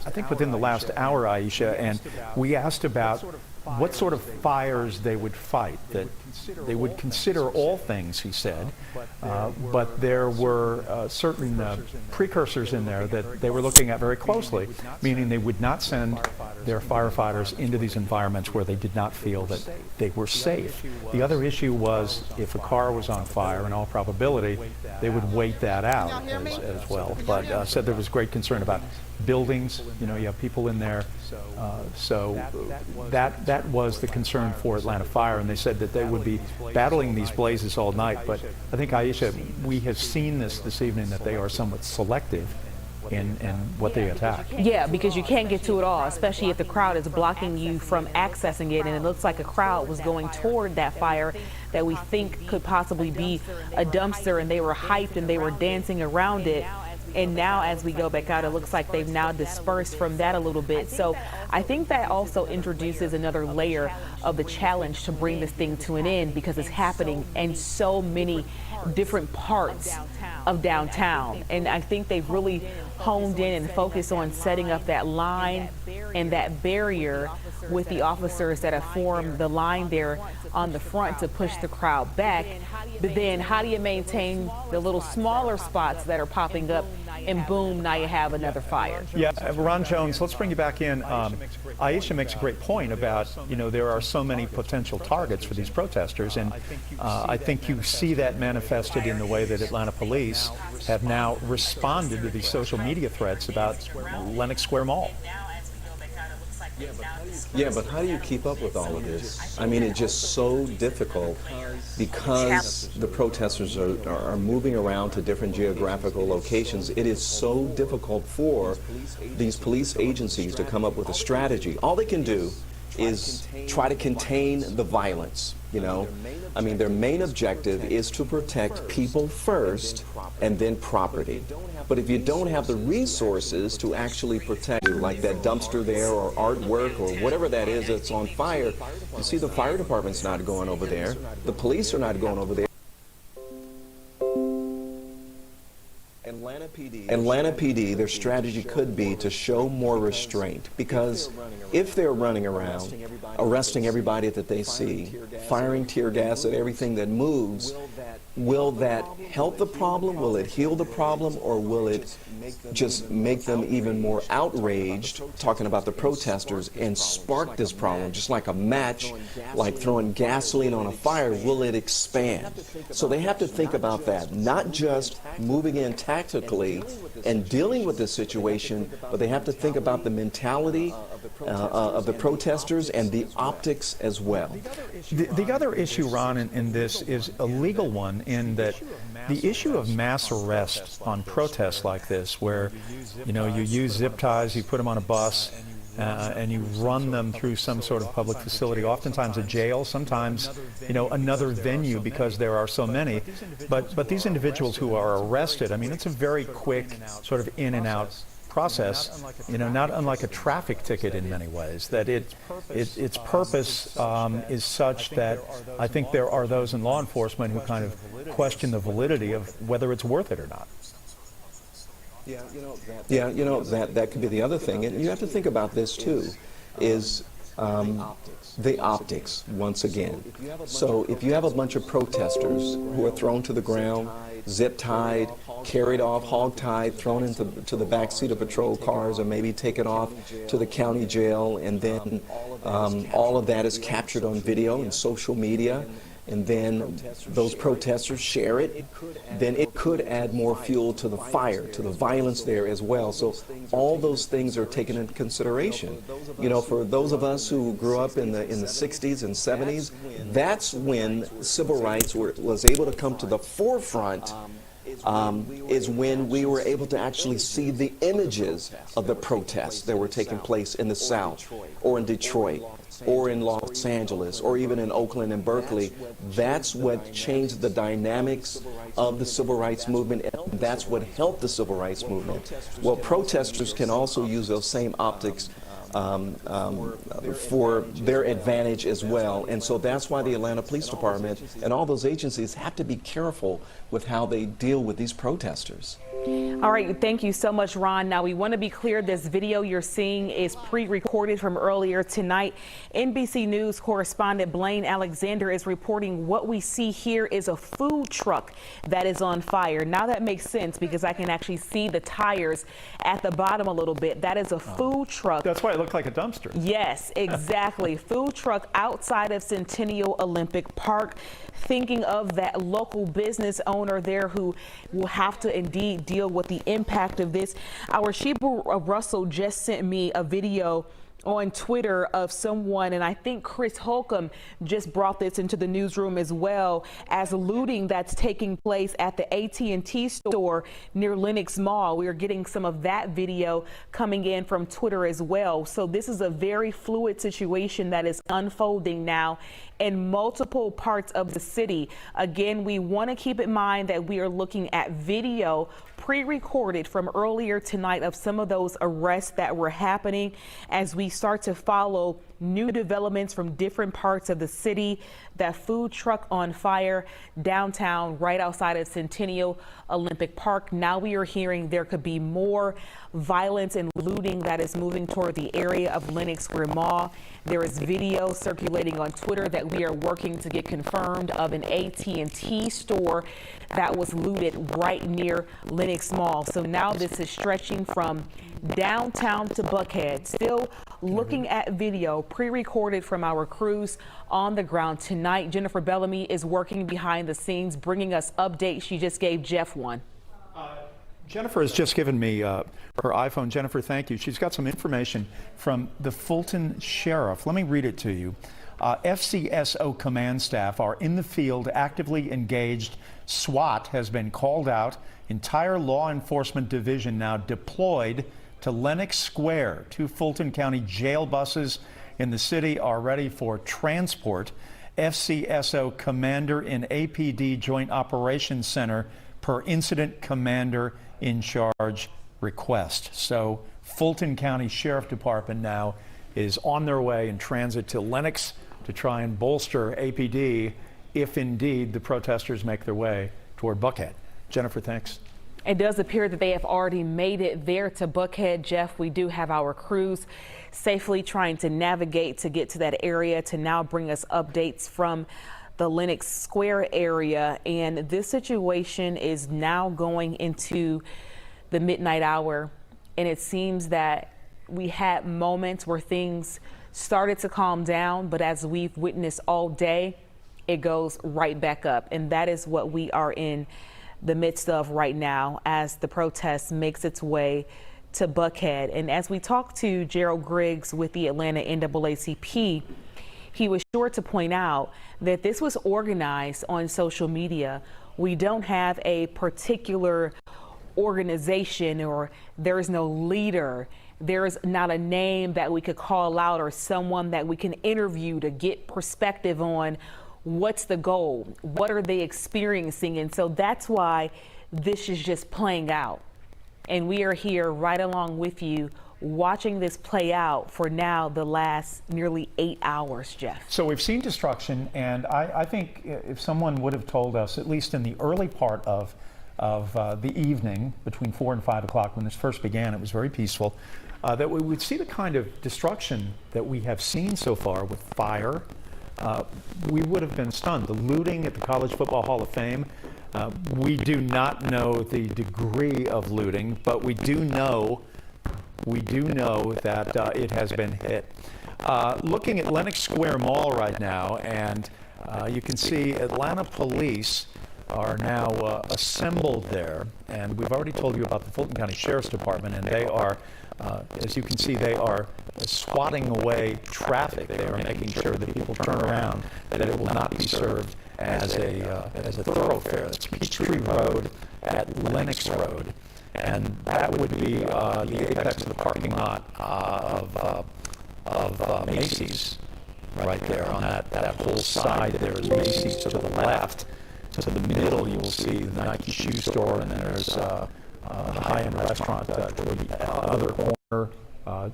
I think within the last hour, Aisha, and we asked about what sort of fires they would fight, that they would consider all things, he said, but there were certain precursors in there that they were looking at very closely, meaning they would not send their firefighters into these environments where they did not feel that they were safe. The other issue was if a car was on fire, in all probability, they would wait that out as well, but said there was great concern about buildings, you know, you have people in there, so that was the concern for Atlanta Fire, and they said that they would be battling these blazes all night. But I think, Aisha, we have seen this evening that they are somewhat selective in what they attack. Yeah, because you can't get to it all, especially if the crowd is blocking you from accessing it, and it looks like a crowd was going toward that fire that we think could possibly be a dumpster, and they were hyped and they were dancing around it. And now as we go back out, it looks like they've now dispersed from that a little bit. So I think that also introduces another layer of the challenge to bring this thing to an end, because it's happening in so many different parts of downtown. And I think they've really honed in and focused on setting up that line and that barrier with the officers that have formed the line there on the front to push the crowd back. But then how do you maintain the little smaller spots that are popping up, and boom, now you have another fire? Yeah, Ron Jones, let's bring you back in. Aisha makes a great point about, you know, there are so many potential targets for these protesters, and I think you see that manifested in the way that Atlanta police have now responded to these social media threats about Lenox Square Mall. Yeah, but how do you keep up with all of this? I mean, it's just so difficult because the protesters are moving around to different geographical locations. It is so difficult for these police agencies to come up with a strategy. All they can do is try to contain the violence, you know? I mean, their main objective is to protect people first and then property. But if you don't have the resources to actually protect, like that dumpster there or artwork or whatever that is that's on fire, you see the fire department's not going over there, the police are not going over there. Atlanta PD, their strategy could be to show more restraint, because if they're running around, arresting everybody that they see, firing tear gas at everything that moves, will that help the problem? Will it heal the problem? Or will it just make them even more outraged, talking about the protesters, and spark this problem? Just like a match, like throwing gasoline on a fire, will it expand? So they have to think about that, not just moving in tactically and dealing with this situation, but they have to think about the mentality of the protesters and the optics as well. The other issue, Ron, in this is a legal one, in that the issue of mass arrest on protests like this, where, you know, you use zip ties, you put them on a bus, and you run them through some sort of public facility, oftentimes a jail, sometimes, you know, another venue, because there are so many. But these individuals who are arrested, I mean, it's a very quick sort of in and out process, you know, not unlike a traffic ticket in many ways, that its purpose is such that I think there are those in law enforcement who kind of question the validity of whether it's worth it or not. Yeah, you know, that could be the other thing. And you have to think about this too, is the optics, once again. So if you have a bunch of protesters who are thrown to the ground, zip-tied, carried off, hog-tied, thrown into the back seat of patrol cars, or maybe taken off to the county jail, and then all of that is captured on video and social media, and then those protesters share it, then it could add more fuel to the fire, to the violence there as well. So all those things are taken into consideration. You know, for those of us who grew up in the 60s and 70s, that's when civil rights was able to come to the forefront, is when we were able to actually see the images of the protests that were taking place in the South, or in Detroit, or in Los Angeles, or even in Oakland and Berkeley. That's what changed the dynamics of the civil rights movement, and that's what helped the civil rights movement. Well, protesters can also use those same optics for their advantage as well. And so that's why the Atlanta Police Department and all those agencies have to be careful with how they deal with these protesters. All right, thank you so much, Ron. Now, we want to be clear, this video you're seeing is pre-recorded from earlier tonight. NBC News correspondent Blaine Alexander is reporting what we see here is a food truck that is on fire. Now that makes sense because I can actually see the tires at the bottom a little bit. That is a food truck. That's why it looked like a dumpster. Yes, exactly. Food truck outside of Centennial Olympic Park. Thinking of that local business owner there who will have to indeed deal with the impact of this. Our Sheba Russell just sent me a video on Twitter of someone, and I think Chris Holcomb just brought this into the newsroom as well, as looting that's taking place at the AT&T store near Lenox Mall. We are getting some of that video coming in from Twitter as well. So this is a very fluid situation that is unfolding now in multiple parts of the city. Again, we want to keep in mind that we are looking at video pre-recorded from earlier tonight of some of those arrests that were happening as we start to follow new developments from different parts of the city. That food truck on fire downtown right outside of Centennial Olympic Park. Now we are hearing there could be more violence and looting that is moving toward the area of Lenox Square Mall. There is video circulating on Twitter that we are working to get confirmed of an AT&T store that was looted right near Lenox Mall. So now this is stretching from downtown to Buckhead. Still looking at video pre-recorded from our crews on the ground tonight. Jennifer Bellamy is working behind the scenes, bringing us updates. She just gave Jeff one. Jennifer has just given me her iPhone. Jennifer, thank you. She's got some information from the Fulton Sheriff. Let me read it to you. FCSO command staff are in the field, actively engaged. SWAT has been called out. Entire law enforcement division now deployed to Lenox Square. 2 Fulton County jail buses in the city are ready for transport. FCSO commander in APD Joint Operations Center per incident commander in charge request. So Fulton County Sheriff Department now is on their way in transit to Lenox to try and bolster APD if indeed the protesters make their way toward Buckhead. Jennifer, thanks. It does appear that they have already made it there to Buckhead. Jeff, we do have our crews safely trying to navigate to get to that area to now bring us updates from the Lenox Square area. And this situation is now going into the midnight hour. And it seems that we had moments where things started to calm down, but as we've witnessed all day, it goes right back up. And that is what we are in the midst of right now as the protest makes its way to Buckhead. And as we talk to Gerald Griggs with the Atlanta NAACP, he was sure to point out that this was organized on social media. We don't have a particular organization, or there is no leader. There is not a name that we could call out or someone that we can interview to get perspective on what's the goal, what are they experiencing. And so that's why this is just playing out. And we are here right along with you, watching this play out for now the last nearly 8 hours, Jeff. So we've seen destruction, and I think if someone would have told us, at least in the early part of the evening, between 4 and 5 o'clock when this first began, it was very peaceful, that we would see the kind of destruction that we have seen so far with fire, we would have been stunned. The looting at the College Football Hall of Fame, we do not know the degree of looting, but we do know that it has been hit. Looking at Lenox Square Mall right now, and you can see Atlanta police are now assembled there, and we've already told you about the Fulton County Sheriff's Department, and they are, as you can see, they are swatting away traffic. They are making sure that people turn around, that it will not be served as a thoroughfare. It's Peachtree Road at Lenox Road, and that would be the apex of the parking lot of Macy's right there on that whole side. There is Macy's to the left. To the middle, you will see the Nike shoe store, and then there's a high-end restaurant toward the other corner,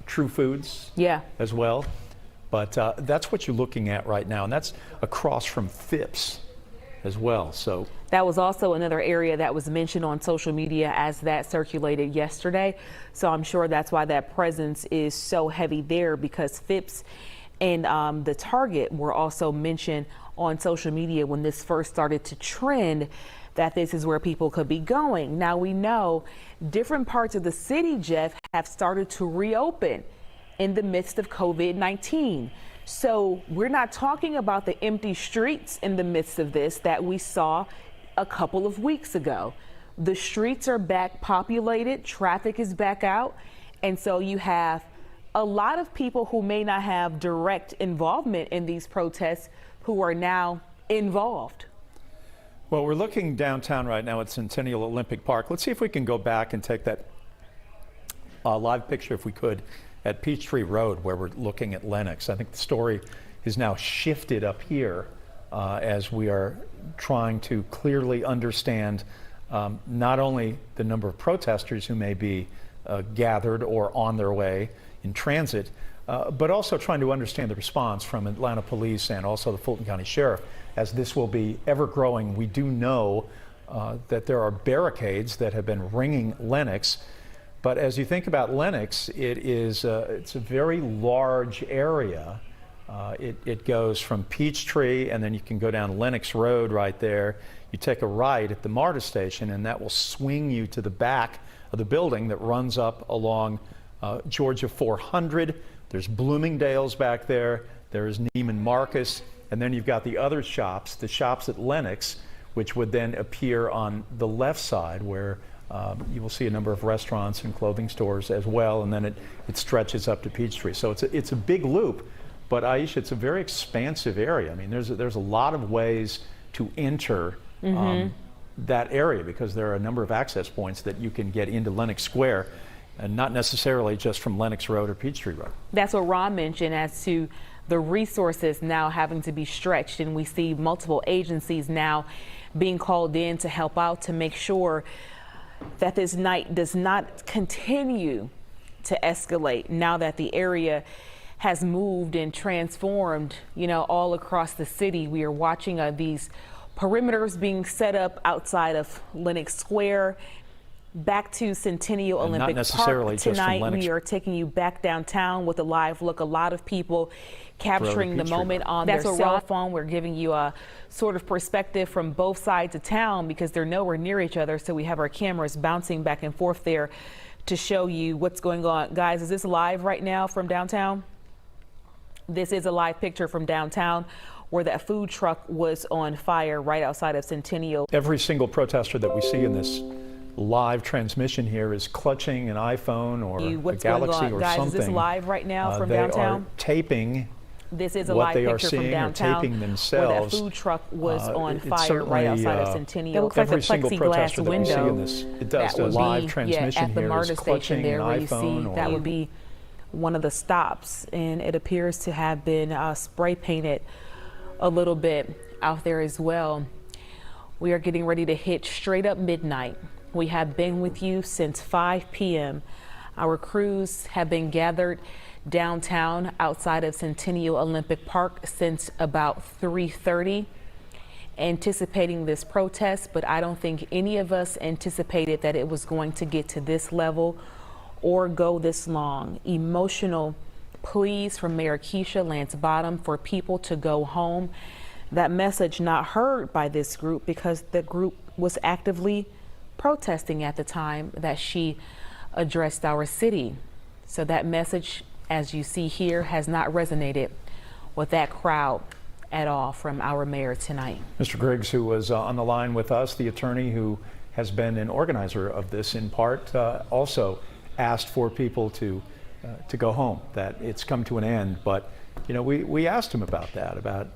True Foods as well. But that's what you're looking at right now, and that's across from Phipps as well. So that was also another area that was mentioned on social media as that circulated yesterday. So I'm sure that's why that presence is so heavy there, because Phipps and the Target were also mentioned on social media when this first started to trend, that this is where people could be going. Now we know different parts of the city, Jeff, have started to reopen in the midst of COVID-19. So we're not talking about the empty streets in the midst of this that we saw a couple of weeks ago. The streets are back populated, traffic is back out, and so you have a lot of people who may not have direct involvement in these protests who are now involved. well, we're looking downtown right now at Centennial Olympic Park. Let's see if we can go back and take that live picture, if we could, at Peachtree Road, where we're looking at Lenox. I think the story is now shifted up here as we are trying to clearly understand not only the number of protesters who may be gathered or on their way in transit, but also trying to understand the response from Atlanta Police and also the Fulton County Sheriff. As this will be ever growing, we do know that there are barricades that have been ringing Lenox. But as you think about Lenox, it's a very large area. It goes from Peachtree, and then you can go down Lenox Road right there. You take a right at the MARTA station, and that will swing you to the back of the building that runs up along Georgia 400. There's Bloomingdale's back there. There's Neiman Marcus. And then you've got the other shops, the shops at Lenox, which would then appear on the left side, where you will see a number of restaurants and clothing stores as well, and then it stretches up to Peachtree. So it's a big loop, but Aisha, it's a very expansive area. I mean, there's a lot of ways to enter that area, because there are a number of access points that you can get into Lenox Square, and not necessarily just from Lenox Road or Peachtree Road. That's what Ron mentioned as to the resources now having to be stretched, and we see multiple agencies now being called in to help out to make sure that this night does not continue to escalate now that the area has moved and transformed, all across the city. We are watching these perimeters being set up outside of Lenox Square. Back to Centennial Olympic Park tonight. We are taking you back downtown with a live look. A lot of people capturing the moment on their cell phone. We're giving you a sort of perspective from both sides of town, because they're nowhere near each other. So we have our cameras bouncing back and forth there to show you what's going on. Guys, is this live right now from downtown? This is a live picture from downtown, where that food truck was on fire right outside of Centennial. Every single protester that we see in this live transmission here is clutching an iPhone or a Galaxy or guys, something. Is this live right now from they downtown? Are taping. This is a what live they are picture seeing from downtown, or taping themselves. Where that food truck was on fire right outside of Centennial. It looks like a plexiglass window. It does. The live transmission at the here MARTA is station there, where you see or that would be one of the stops, and it appears to have been spray painted a little bit out there as well. We are getting ready to hit straight up midnight. We have been with you since 5 p.m. Our crews have been gathered downtown outside of Centennial Olympic Park since about 3:30, anticipating this protest, but I don't think any of us anticipated that it was going to get to this level or go this long. Emotional pleas from Mayor Keisha Lance Bottom for people to go home. That message not heard by this group, because the group was actively protesting at the time that she addressed our city. So that message, as you see here, has not resonated with that crowd at all from our mayor tonight. Mr. Griggs, who was on the line with us, the attorney who has been an organizer of this in part, also asked for people to go home, that it's come to an end. But we asked him about that, about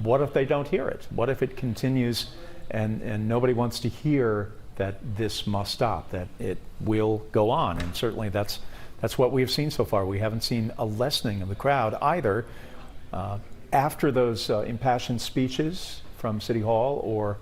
what if they don't hear it? What if it continues and nobody wants to hear that this must stop, that it will go on? And certainly that's what we have seen so far. We haven't seen a lessening of the crowd either after those impassioned speeches from City Hall or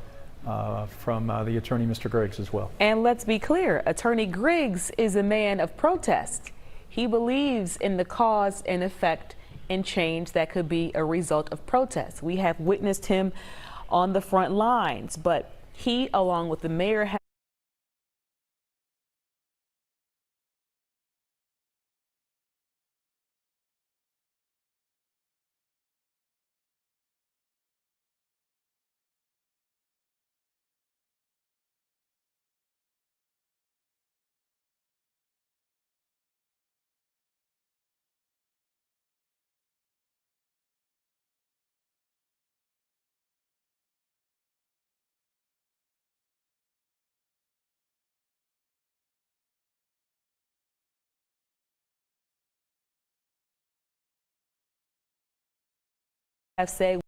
from the attorney, Mr. Griggs, as well. And let's be clear, Attorney Griggs is a man of protest. He believes in the cause and effect and change that could be a result of protest. We have witnessed him on the front lines. But he, along with the mayor, have said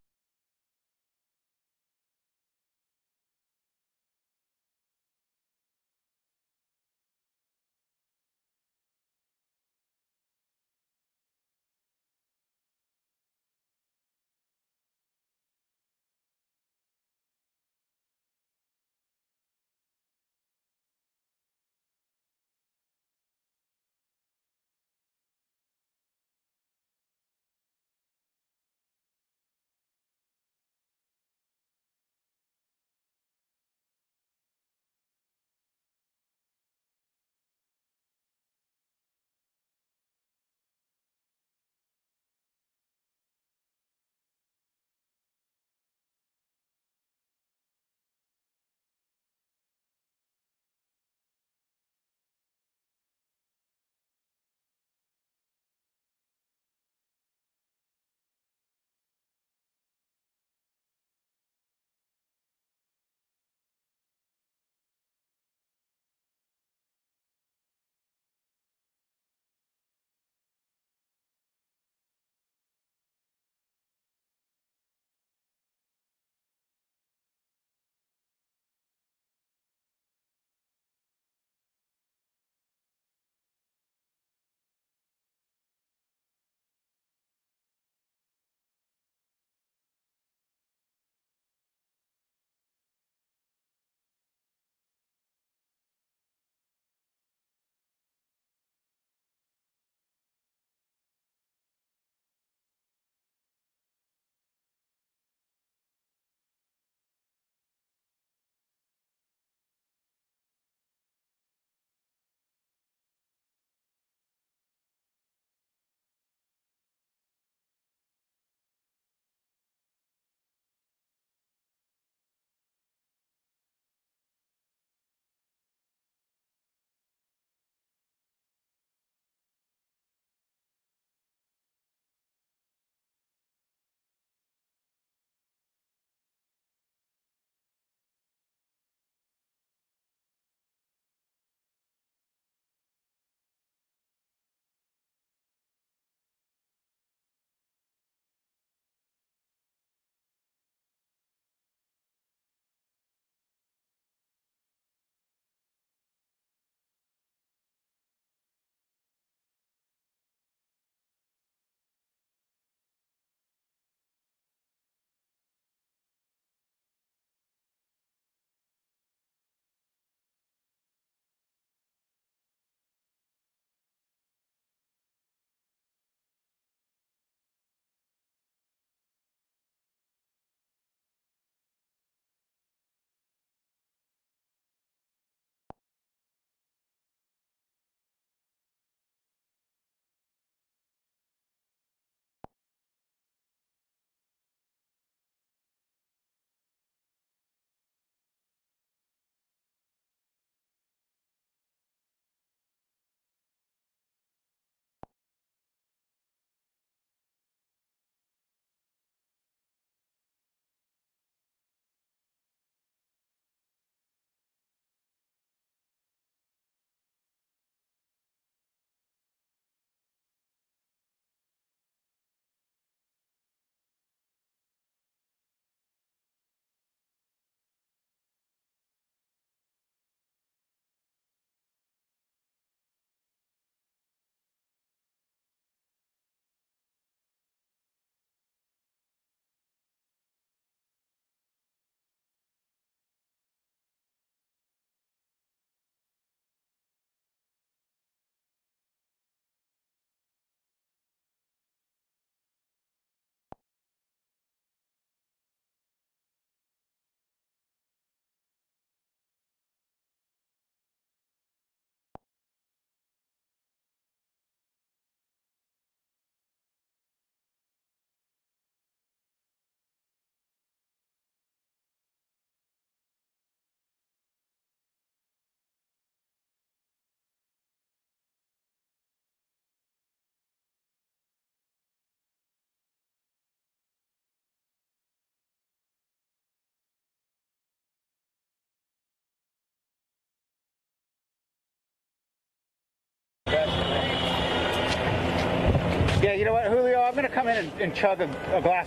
Yeah, you know what, Julio? I'm going to come in and chug a glass.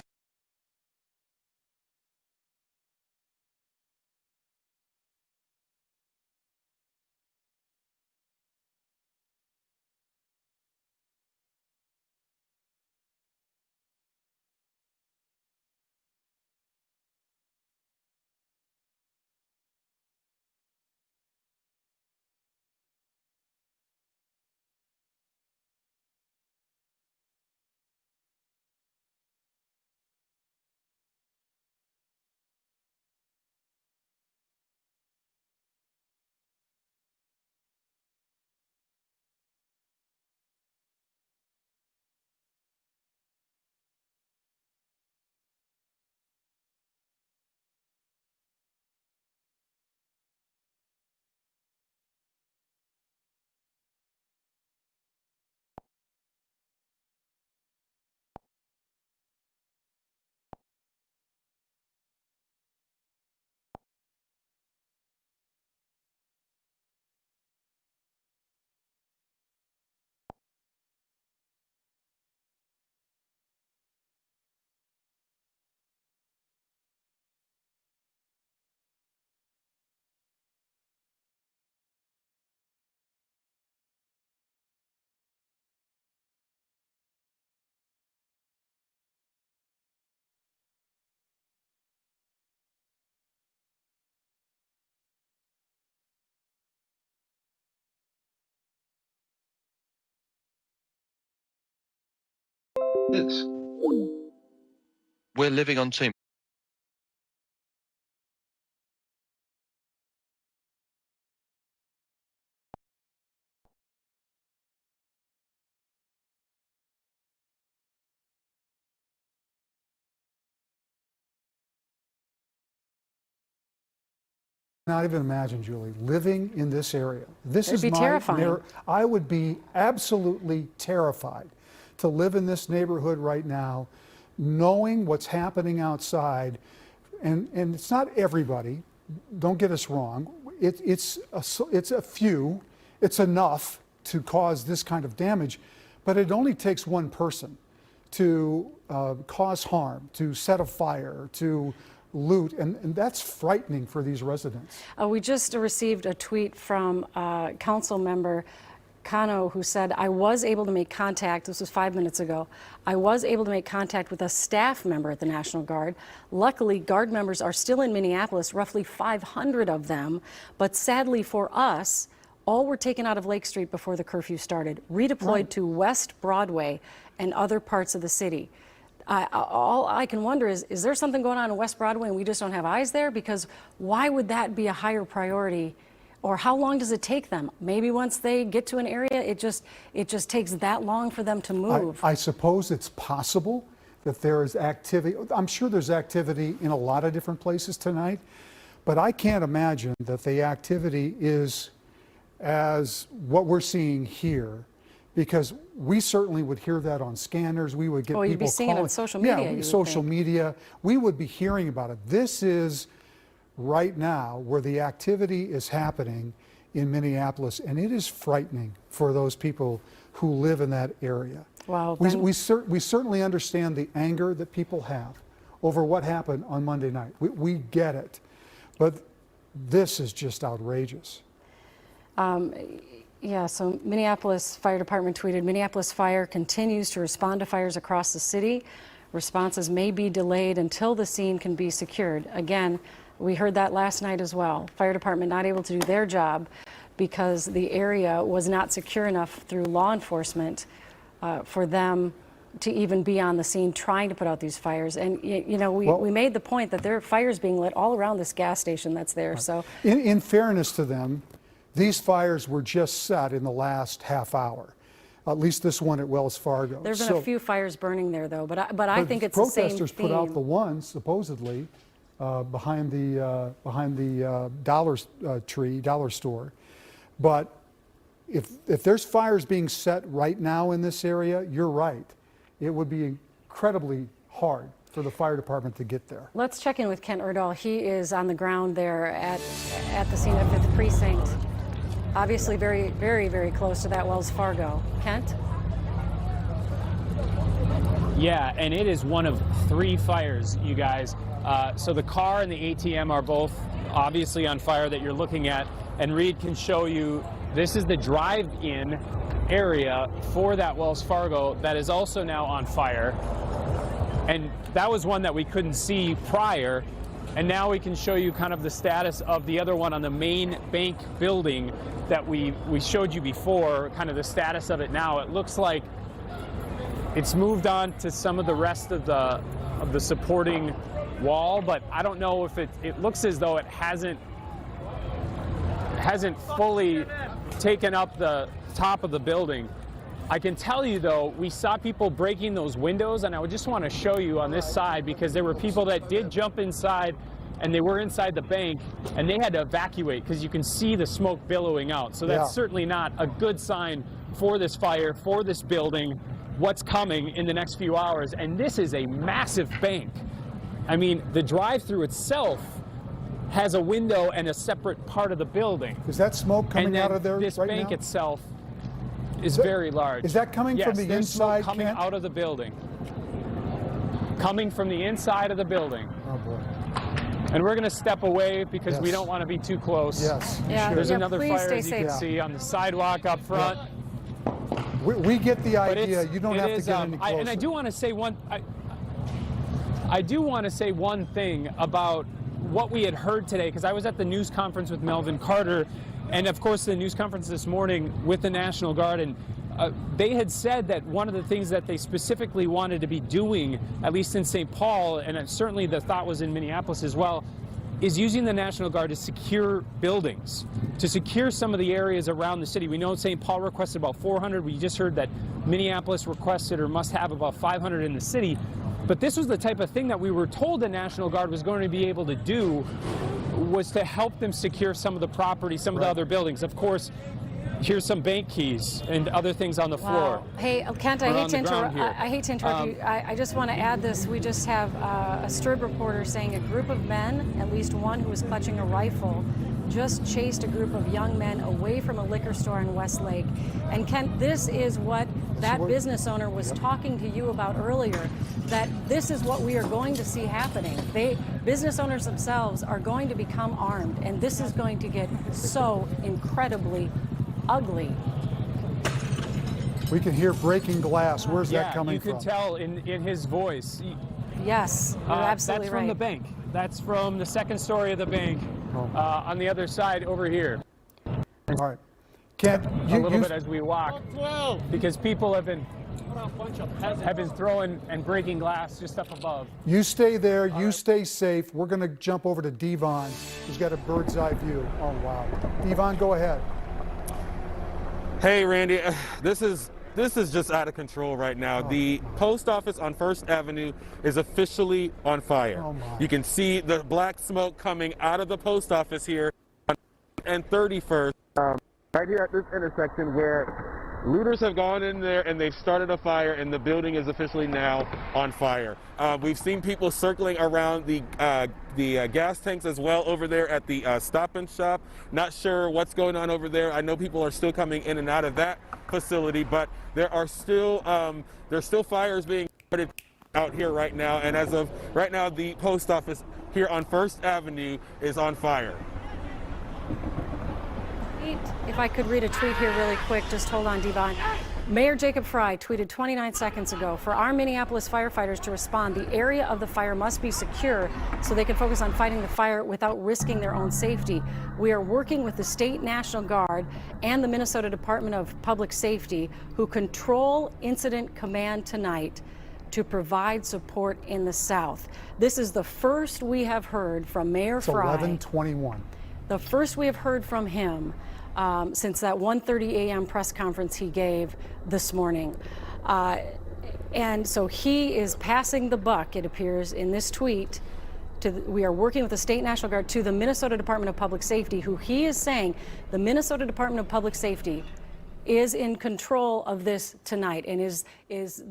Is. We're living on team. Not even imagine, Julie, living in this area. This It'd is be terrifying. I would be absolutely terrified to live in this neighborhood right now, knowing what's happening outside. And it's not everybody. Don't get us wrong. It's a few. It's enough to cause this kind of damage, but it only takes one person to cause harm, to set a fire, to loot, and that's frightening for these residents. We just received a tweet from council member Kano, who said, I was able to make contact, this was 5 minutes ago, I was able to make contact with a staff member at the National Guard. Luckily, Guard members are still in Minneapolis, roughly 500 of them, but sadly for us, all were taken out of Lake Street before the curfew started, redeployed to West Broadway and other parts of the city. All I can wonder is there something going on in West Broadway and we just don't have eyes there? Because why would that be a higher priority? Or how long does it take them? Maybe once they get to an area, it just takes that long for them to move. I suppose it's possible that there is activity. I'm sure there's activity in a lot of different places tonight, but I can't imagine that the activity is as what we're seeing here, because we certainly would hear that on scanners. We would get people you'd be seeing it on social media. Yeah, social media. We would be hearing about it. This is right now where the activity is happening in Minneapolis, and it is frightening for those people who live in that area. Wow. We certainly understand the anger that people have over what happened on Monday night. We get it, but this is just outrageous. Yeah, so Minneapolis Fire Department tweeted, Minneapolis Fire continues to respond to fires across the city. Responses may be delayed until the scene can be secured. Again, we heard that last night as well. Fire Department not able to do their job because the area was not secure enough through law enforcement for them to even be on the scene trying to put out these fires. And, you know, we made the point that there are fires being lit all around this gas station that's there. Right. So, in fairness to them, these fires were just set in the last half hour, at least this one at Wells Fargo. There have been a few fires burning there, though, but I think it's the same theme. Protesters put out the ones, supposedly, behind the dollar store. But if there's fires being set right now in this area, you're right. It would be incredibly hard for the fire department to get there. Let's check in with Kent Erdahl. He is on the ground there at the scene of 5th Precinct. Obviously very, very, very close to that Wells Fargo. Kent? Yeah, and it is one of 3 fires, you guys. So the car and the ATM are both obviously on fire that you're looking at, and Reed can show you this is the drive-in area for that Wells Fargo that is also now on fire. And that was one that we couldn't see prior, and now we can show you kind of the status of the other one on the main bank building that we showed you before, kind of the status of it now. It looks like it's moved on to some of the rest of the supporting wall, but I don't know if it looks as though it hasn't fully taken up the top of the building. I can tell you though, we saw people breaking those windows, and I would just want to show you on this side because there were people that did jump inside, and they were inside the bank, and they had to evacuate because you can see the smoke billowing out. So that's certainly not a good sign for this fire, for this building, what's coming in the next few hours. And this is a massive bank. I mean, the drive-through itself has a window and a separate part of the building. Is that smoke coming out of there right now? This bank itself is very large. Is that coming from the inside? Smoke coming out of the building. Coming from the inside of the building. Oh boy. And we're going to step away because we don't want to be too close. Yes. Yeah, There's yeah, another please fire, stay as you safe. can see, on the sidewalk up front. We get the But idea. You don't have to get any closer. and I do want to say I do want to say one thing about what we had heard today, because I was at the news conference with Melvin Carter, and of course the news conference this morning with the National Guard, and they had said that one of the things that they specifically wanted to be doing, at least in St. Paul, and certainly the thought was in Minneapolis as well, is using the National Guard to secure buildings, to secure some of the areas around the city. We know St. Paul requested about 400. We just heard that Minneapolis requested or must have about 500 in the city. But this was the type of thing that we were told the National Guard was going to be able to do, was to help them secure some of the property, some of the other buildings. Of course, here's some bank keys and other things on the floor. Hey, Kent, I hate to interrupt you. I just want to add this. We just have a Strib reporter saying a group of men, at least one who was clutching a rifle, just chased a group of young men away from a liquor store in Westlake. And Kent, this is what that business owner was talking to you about earlier, that this is what we are going to see happening. Business owners themselves are going to become armed, and this is going to get so incredibly ugly. We can hear breaking glass. Where's that coming from? You could tell in his voice. Yes, you're absolutely that's from the bank. That's from the second story of the bank on the other side over here. All right. Kent, a little bit as we walk, because people have been throwing and breaking glass just up above. You stay there. You stay safe. We're going to jump over to Devon, who's got a bird's eye view. Oh, wow. Devon, go ahead. Hey, Randy, this is just out of control right now. The post office on First Avenue is officially on fire. Oh my. You can see the black smoke coming out of the post office here and 31st, right here at this intersection where looters have gone in there and they've started a fire, and the building is officially now on fire. We've seen people circling around the gas tanks as well over there at the Stop and Shop. Not sure what's going on over there. I know people are still coming in and out of that facility, but there are still fires being started out here right now. And as of right now, the post office here on First Avenue is on fire. If I could read a tweet here really quick, just hold on, Devon. Mayor Jacob Fry tweeted 29 seconds ago, for our Minneapolis firefighters to respond, the area of the fire must be secure so they can focus on fighting the fire without risking their own safety. We are working with the State National Guard and the Minnesota Department of Public Safety, who control Incident Command tonight, to provide support in the South. This is the first we have heard from Mayor Fry. 11:21. The first we have heard from him since that 1:30 a.m. press conference he gave this morning. And so he is passing the buck, it appears, in this tweet. We are working with the State National Guard to the Minnesota Department of Public Safety, who he is saying the Minnesota Department of Public Safety is in control of this tonight and is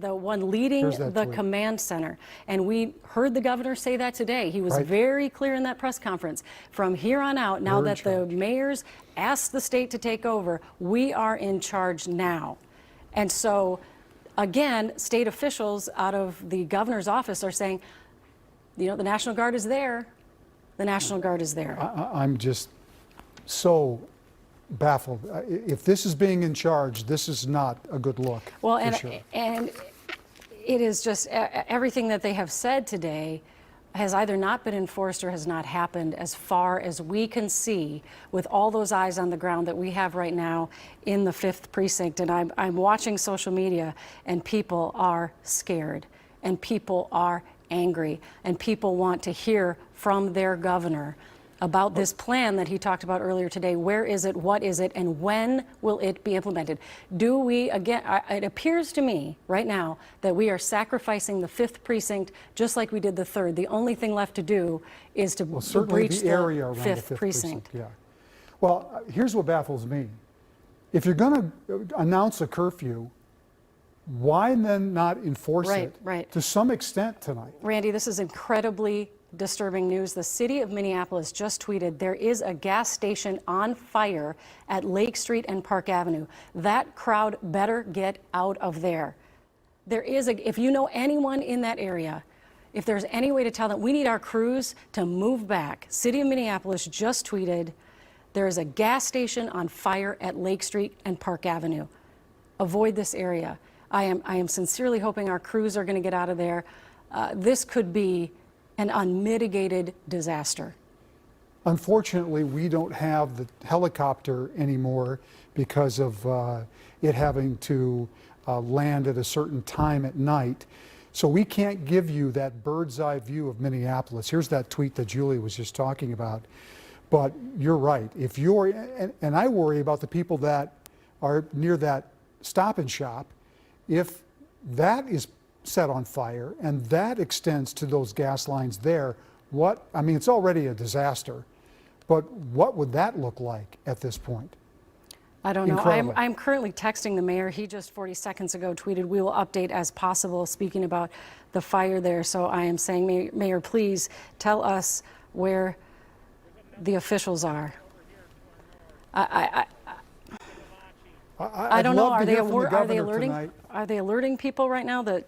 the one leading the command center. And we heard the governor say that today. He was very clear in that press conference. From here on out, now that the mayors asked the state to take over, we are in charge now. And so again, state officials out of the governor's office are saying, you know, the National Guard is there. The National Guard is there. I'm just so baffled. If this is being in charge, this is not a good look. Well, for sure. and it is just everything that they have said today has either not been enforced or has not happened as far as we can see with all those eyes on the ground that we have right now in the 5th precinct. And I'm watching social media, and people are scared, and people are angry, and people want to hear from their governor about this plan that he talked about earlier today. Where is it? What is it? And when will it be implemented? Do we, again, it appears to me right now that we are sacrificing the 5th precinct just like we did the 3rd. The only thing left to do is to breach the area around 5th the 5th precinct. Yeah. Well, here's what baffles me. If you're going to announce a curfew, why then not enforce it to some extent tonight? Randy, this is incredibly disturbing news. The city of Minneapolis just tweeted there is a gas station on fire at Lake Street and Park Avenue. That crowd better get out of there. If you know anyone in that area, if there's any way to tell them, we need our crews to move back. City of Minneapolis just tweeted there is a gas station on fire at Lake Street and Park Avenue. Avoid this area. I am sincerely hoping our crews are going to get out of there. This could be an unmitigated disaster. Unfortunately, we don't have the helicopter anymore because of it having to land at a certain time at night. So we can't give you that bird's eye view of Minneapolis. Here's that tweet that Julie was just talking about. But you're right. If you're, and I worry about the people that are near that Stop and Shop. If that is set on fire and that extends to those gas lines there, I mean, it's already a disaster, but what would that look like at this point? I don't know. I'm currently texting the mayor. He just 40 seconds ago tweeted, we will update as possible, speaking about the fire there. So I am saying, Mayor, please tell us where the officials are. I don't know. Are they alerting? Are they alerting people right now that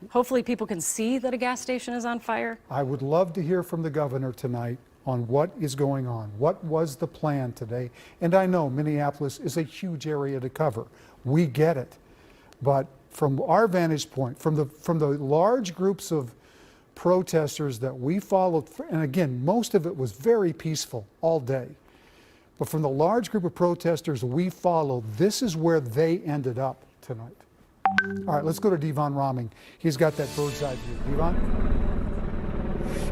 hopefully people can see that a gas station is on fire? I would love to hear from the governor tonight on what is going on. What was the plan today? And I know Minneapolis is a huge area to cover. We get it. But from our vantage point, from the large groups of protesters that we followed, and again, most of it was very peaceful all day. But from the large group of protesters we followed, this is where they ended up tonight. All right, let's go to Devon Roming. He's got that bird's eye view. Devon?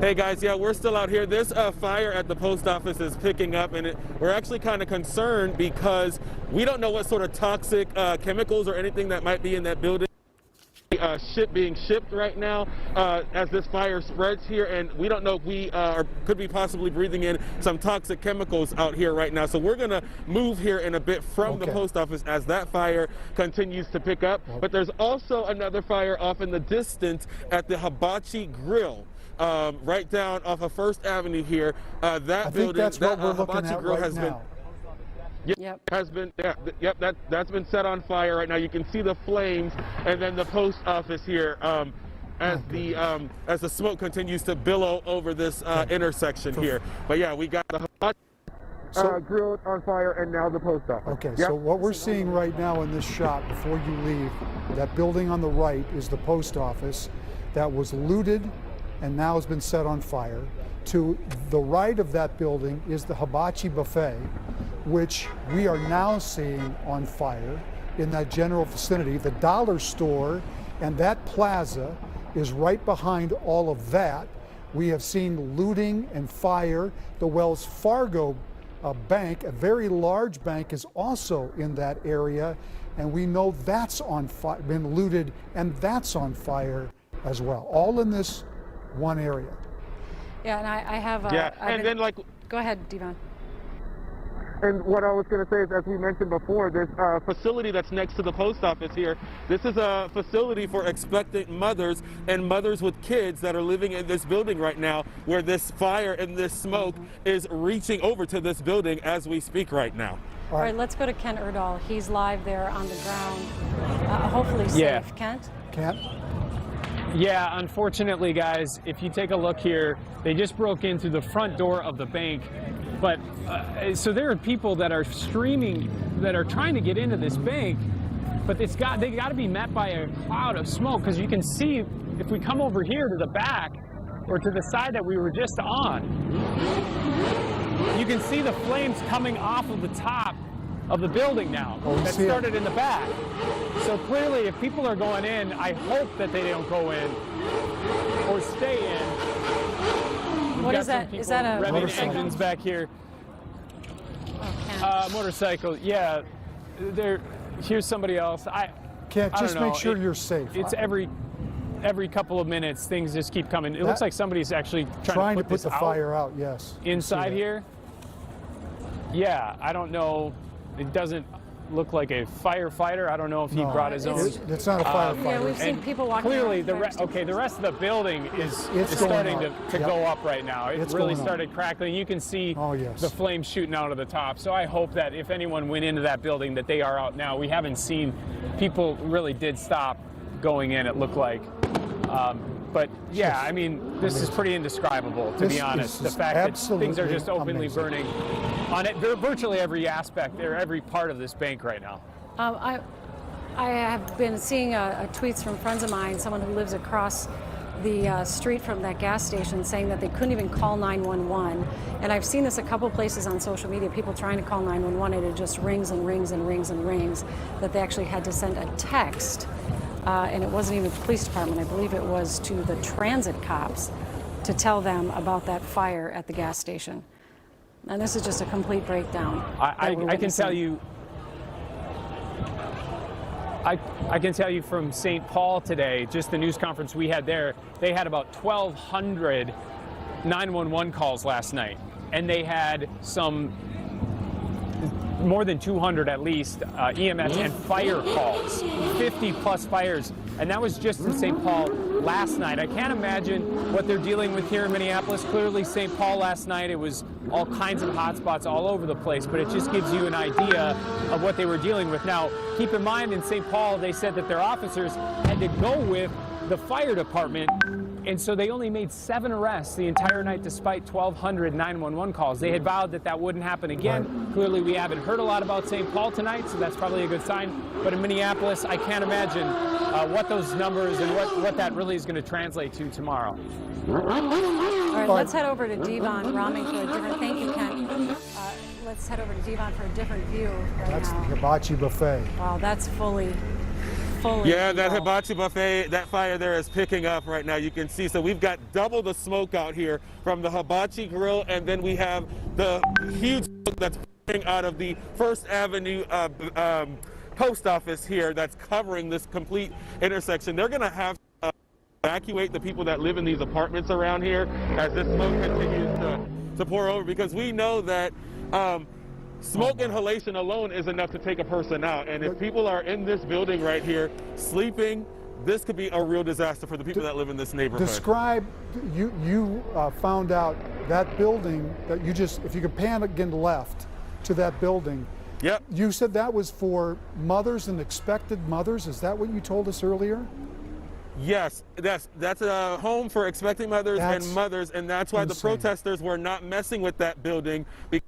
Hey guys, yeah, we're still out here. This fire at the post office is picking up, and we're actually kind of concerned because we don't know what sort of toxic chemicals or anything that might be in that building being shipped right now as this fire spreads here, and we don't know if we could be possibly breathing in some toxic chemicals out here right now. So we're going to move here in a bit from the post office as that fire continues to pick up. But there's also another fire off in the distance at the Hibachi Grill. Right down off of First Avenue here. That building, that's what we're looking Hibachi at Grill right has now. That's been set on fire right now. You can see the flames, and then the post office here as the smoke continues to billow over this intersection here. But yeah, we got the Hibachi Grill on fire, and now the post office. Okay, so what we're seeing right now in this shot before you leave, that building on the right is the post office that was looted and now has been set on fire. To the right of that building is the Hibachi Buffet, which we are now seeing on fire in that general vicinity. The dollar store and that plaza is right behind all of that. We have seen looting and fire. The Wells Fargo bank, a very large bank, is also in that area, and we know that's on fire, been looted, and that's on fire as well. All in this one area. Yeah, and I have. Go ahead, Devon. And what I was going to say is, as we mentioned before, there's a facility that's next to the post office here. This is a facility for expectant mothers and mothers with kids that are living in this building right now, where this fire and this smoke is reaching over to this building as we speak right now. All right, let's go to Kent Erdahl. He's live there on the ground, hopefully safe. Yeah. Kent? Kent? Yeah, unfortunately, guys, if you take a look here, they just broke in through the front door of the bank. But so there are people that are streaming, that are trying to get into this bank, but they got to be met by a cloud of smoke, because you can see if we come over here to the back or to the side that we were just on, you can see the flames coming off of the top of the building now that started in the back. So clearly, if people are going in, I hope that they don't go in or stay in. What is that? Is that a motorcycle? Engines back here. Motorcycle. Yeah. Here's somebody else. Kent, just make sure you're safe. It's every couple of minutes, things just keep coming. It looks like somebody's actually trying to put the fire out. Yes. Inside here. Yeah, I don't know. It doesn't look like a firefighter. I don't know if he brought his own. It's not a firefighter. Yeah, we've seen people walking. Clearly, the rest of the building is starting to go up right now. It really started crackling. You can see the flames shooting out of the top. So I hope that if anyone went into that building, that they are out now. We haven't seen people really did stop going in. It looked like. But yeah, I mean, this is pretty indescribable, to be honest. The fact that things are just openly burning on it, virtually every aspect, or every part of this bank right now. I have been seeing tweets from friends of mine, someone who lives across the street from that gas station, saying that they couldn't even call 911. And I've seen this a couple places on social media, people trying to call 911, and it just rings and rings and rings and rings, that they actually had to send a text. And it wasn't even the police department. I believe it was to the transit cops to tell them about that fire at the gas station. And this is just a complete breakdown. I can tell you. I can tell you from St. Paul today, just the news conference we had there, they had about 1,200 911 calls last night, and they had some more than 200 at least EMS and fire calls, 50 plus fires, and that was just in St. Paul last night. I can't imagine what they're dealing with here in Minneapolis. Clearly St. Paul last night, it was all kinds of hot spots all over the place, but it just gives you an idea of what they were dealing with. Now, keep in mind, in St. Paul, they said that their officers had to go with the fire department, and so they only made 7 arrests the entire night despite 1,200 911 calls. They had vowed that that wouldn't happen again. Right. Clearly, we haven't heard a lot about St. Paul tonight, so that's probably a good sign. But in Minneapolis, I can't imagine what those numbers and what that really is going to translate to tomorrow. All right, let's head over to Devon Rahming for a different. Thank you, Ken. Let's head over to Devon for a different view right That's now. the hibachi buffet. Wow, that's fully. Yeah, that hibachi buffet, that fire there is picking up right now. You can see, so we've got double the smoke out here from the hibachi grill, and then we have the huge smoke that's pouring out of the First Avenue post office here that's covering this complete intersection. They're going to have to evacuate the people that live in these apartments around here as this smoke continues to pour over, because we know that smoke inhalation alone is enough to take a person out. And if people are in this building right here sleeping, this could be a real disaster for the people that live in this neighborhood. Describe, you found out that building that you just, if you could pan again left to that building. Yep. You said that was for mothers and expected mothers. Is that what you told us earlier? Yes, that's a home for expecting mothers and mothers, and that's why the protesters were not messing with that building, because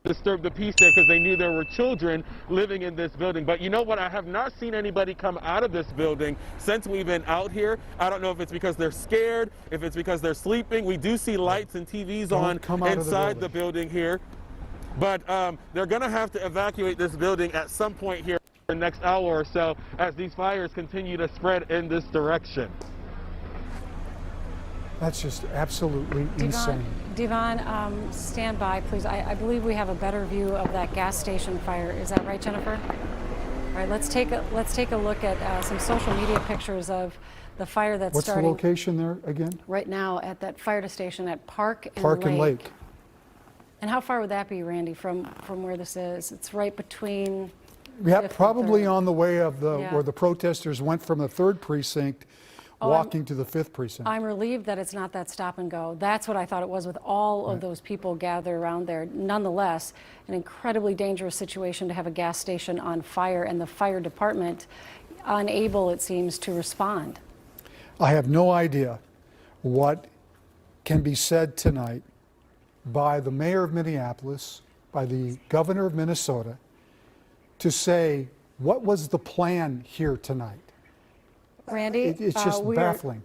disturb the peace there, because they knew there were children living in this building. But you know what? I have not seen anybody come out of this building since we've been out here. I don't know if it's because they're scared, if it's because they're sleeping. We do see lights and TVs on inside the building here. But they're going to have to evacuate this building at some point here in the next hour or so as these fires continue to spread in this direction. That's just absolutely insane. Devon, stand by, please. I believe we have a better view of that gas station fire. Is that right, Jennifer? All right, let's take a look at some social media pictures of the fire that's starting. What's the location there again? Right now at that fire station at Park and Lake. And how far would that be, Randy, from where this is? It's right between. Yeah, probably on the way of where the protesters went from the 3rd precinct walking to the 5th precinct. I'm relieved that it's not that stop and go. That's what I thought it was, with all of those people gathered around there. Nonetheless, an incredibly dangerous situation to have a gas station on fire and the fire department unable, it seems, to respond. I have no idea what can be said tonight by the mayor of Minneapolis, by the governor of Minnesota, to say what was the plan here tonight. Randy, It's just baffling.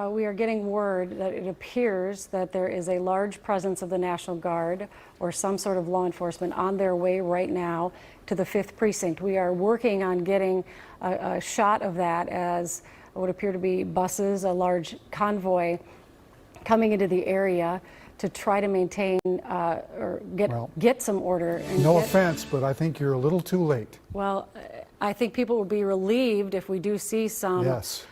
We are getting word that it appears that there is a large presence of the National Guard or some sort of law enforcement on their way right now to the 5th precinct. We are working on getting a shot of that, as what appear to be buses, a large convoy coming into the area to try to maintain or get some order. And no offense, but I think you're a little too late. Well, I think people will be relieved if we do see some Yes.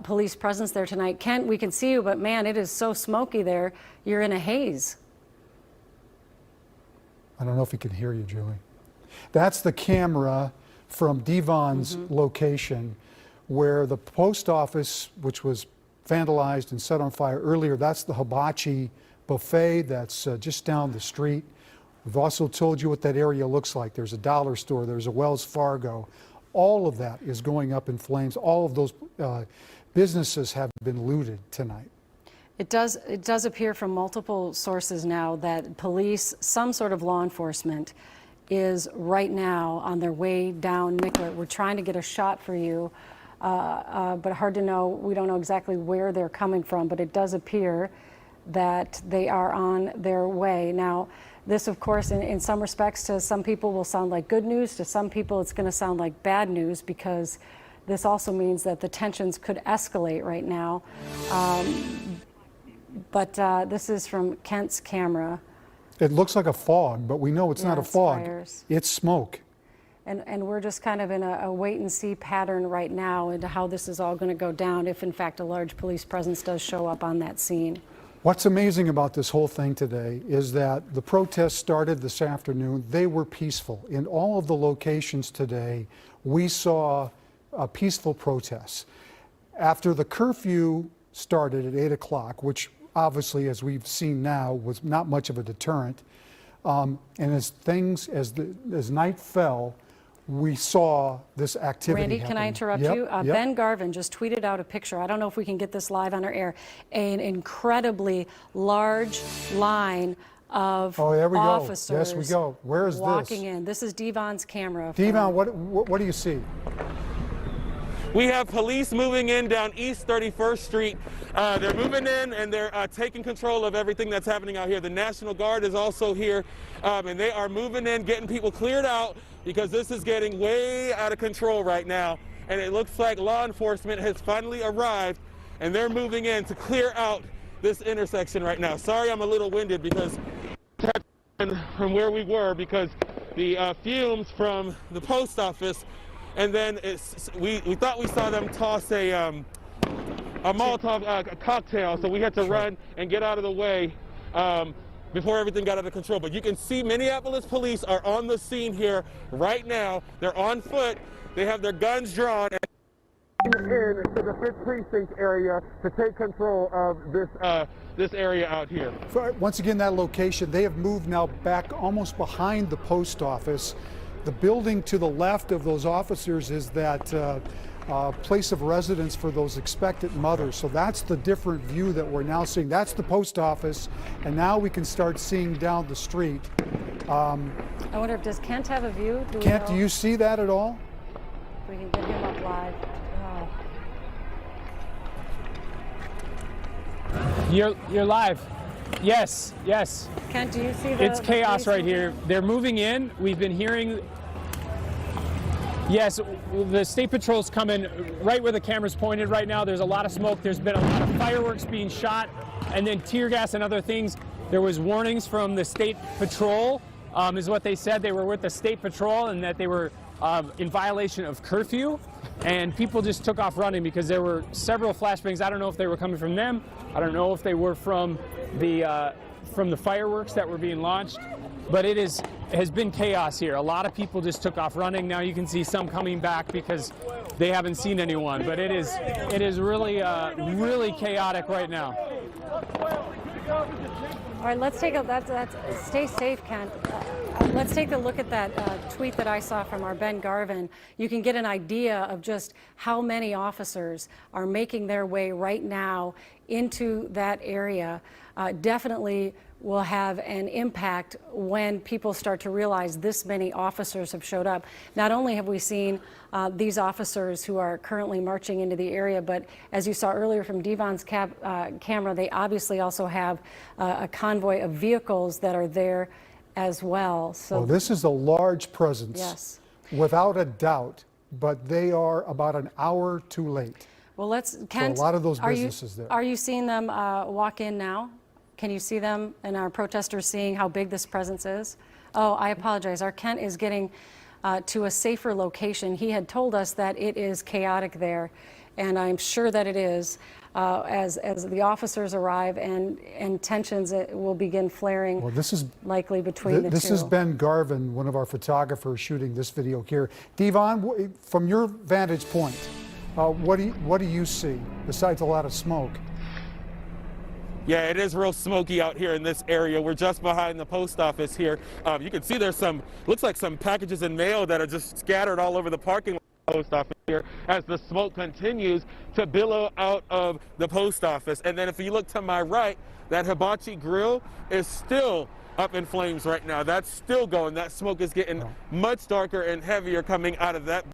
police presence there tonight. Kent, we can see you, but man, it is so smoky there. You're in a haze. I don't know if he can hear you, Julie. That's the camera from Devon's location, where the post office, which was vandalized and set on fire earlier, that's the hibachi buffet that's just down the street. We've also told you what that area looks like. There's a dollar store, there's a Wells Fargo. All of that is going up in flames. All of those businesses have been looted tonight. It does appear from multiple sources now that police, some sort of law enforcement, is right now on their way down Nicollet. We're trying to get a shot for you, but hard to know. We don't know exactly where they're coming from, but it does appear that they are on their way. Now, this, of course, in some respects, to some people will sound like good news. To some people, it's going to sound like bad news, because this also means that the tensions could escalate right now. But this is from Kent's camera. It looks like a fog, but we know it's not a fog. Fires. It's smoke. And we're just kind of in a wait-and-see pattern right now into how this is all going to go down, if in fact a large police presence does show up on that scene. What's amazing about this whole thing today is that the protests started this afternoon. They were peaceful. In all of the locations today, we saw peaceful protests. After the curfew started at 8 o'clock, which obviously, as we've seen now, was not much of a deterrent, and as night fell, we saw this activity Randy, happening. can I interrupt you? Ben Garvin just tweeted out a picture. I don't know if we can get this live on our air. An incredibly large line of officers. Yes, we go. Where is walking in? This is Devon's camera. Devon, what do you see? We have police moving in down East 31st Street. They're moving in and they're taking control of everything that's happening out here. The National Guard is also here, and they are moving in, getting people cleared out, because this is getting way out of control right now. And it looks like law enforcement has finally arrived, and they're moving in to clear out this intersection right now. Sorry, I'm a little winded because from where we were, because the fumes from the post office, and then we thought we saw them toss a Molotov cocktail, so we had to run and get out of the way before everything got out of control. But you can see Minneapolis police are on the scene here right now. They're on foot. They have their guns drawn and into the 5th precinct area to take control of this area out here. Once again, that location, they have moved now back almost behind the post office. The building to the left of those officers is that place of residence for those expectant mothers. So that's the different view that we're now seeing. That's the post office, and now we can start seeing down the street. I wonder, does Kent have a view? Kent, do you see that at all? We can get him up live. You're live. Yes. Kent, do you see the... It's chaos right here. They're moving in. We've been hearing... Yes, the State Patrol's coming right where the camera's pointed right now. There's a lot of smoke. There's been a lot of fireworks being shot, and then tear gas and other things. There was warnings from the State Patrol, is what they said. They were with the State Patrol and that they were in violation of curfew. And people just took off running because there were several flashbangs. I don't know if they were coming from them. I don't know if they were from the fireworks that were being launched. But it has been chaos here. A lot of people just took off running. Now you can see some coming back because they haven't seen anyone. But it is really really chaotic right now. All right, let's take stay safe, Kent. Let's take a look at that tweet that I saw from our Ben Garvin. You can get an idea of just how many officers are making their way right now into that area. Definitely will have an impact when people start to realize this many officers have showed up. Not only have we seen these officers who are currently marching into the area, but as you saw earlier from Devon's camera, they obviously also have a convoy of vehicles that are there as well. So this is a large presence, yes, without a doubt, but they are about an hour too late. Well, Kent, so a lot of those businesses there. Are you seeing them walk in now? Can you see them and our protesters seeing how big this presence is? Oh, I apologize. Our Kent is getting to a safer location. He had told us that it is chaotic there, and I'm sure that it is. As the officers arrive and tensions will begin flaring, likely between the two. This is Ben Garvin, one of our photographers, shooting this video here. Devon, from your vantage point, what do you see besides a lot of smoke? Yeah, it is real smoky out here in this area. We're just behind the post office here. You can see there's looks like some packages and mail that are just scattered all over the parking lot of the post office here as the smoke continues to billow out of the post office. And then if you look to my right, that hibachi grill is still up in flames right now. That's still going. That smoke is getting much darker and heavier coming out of that.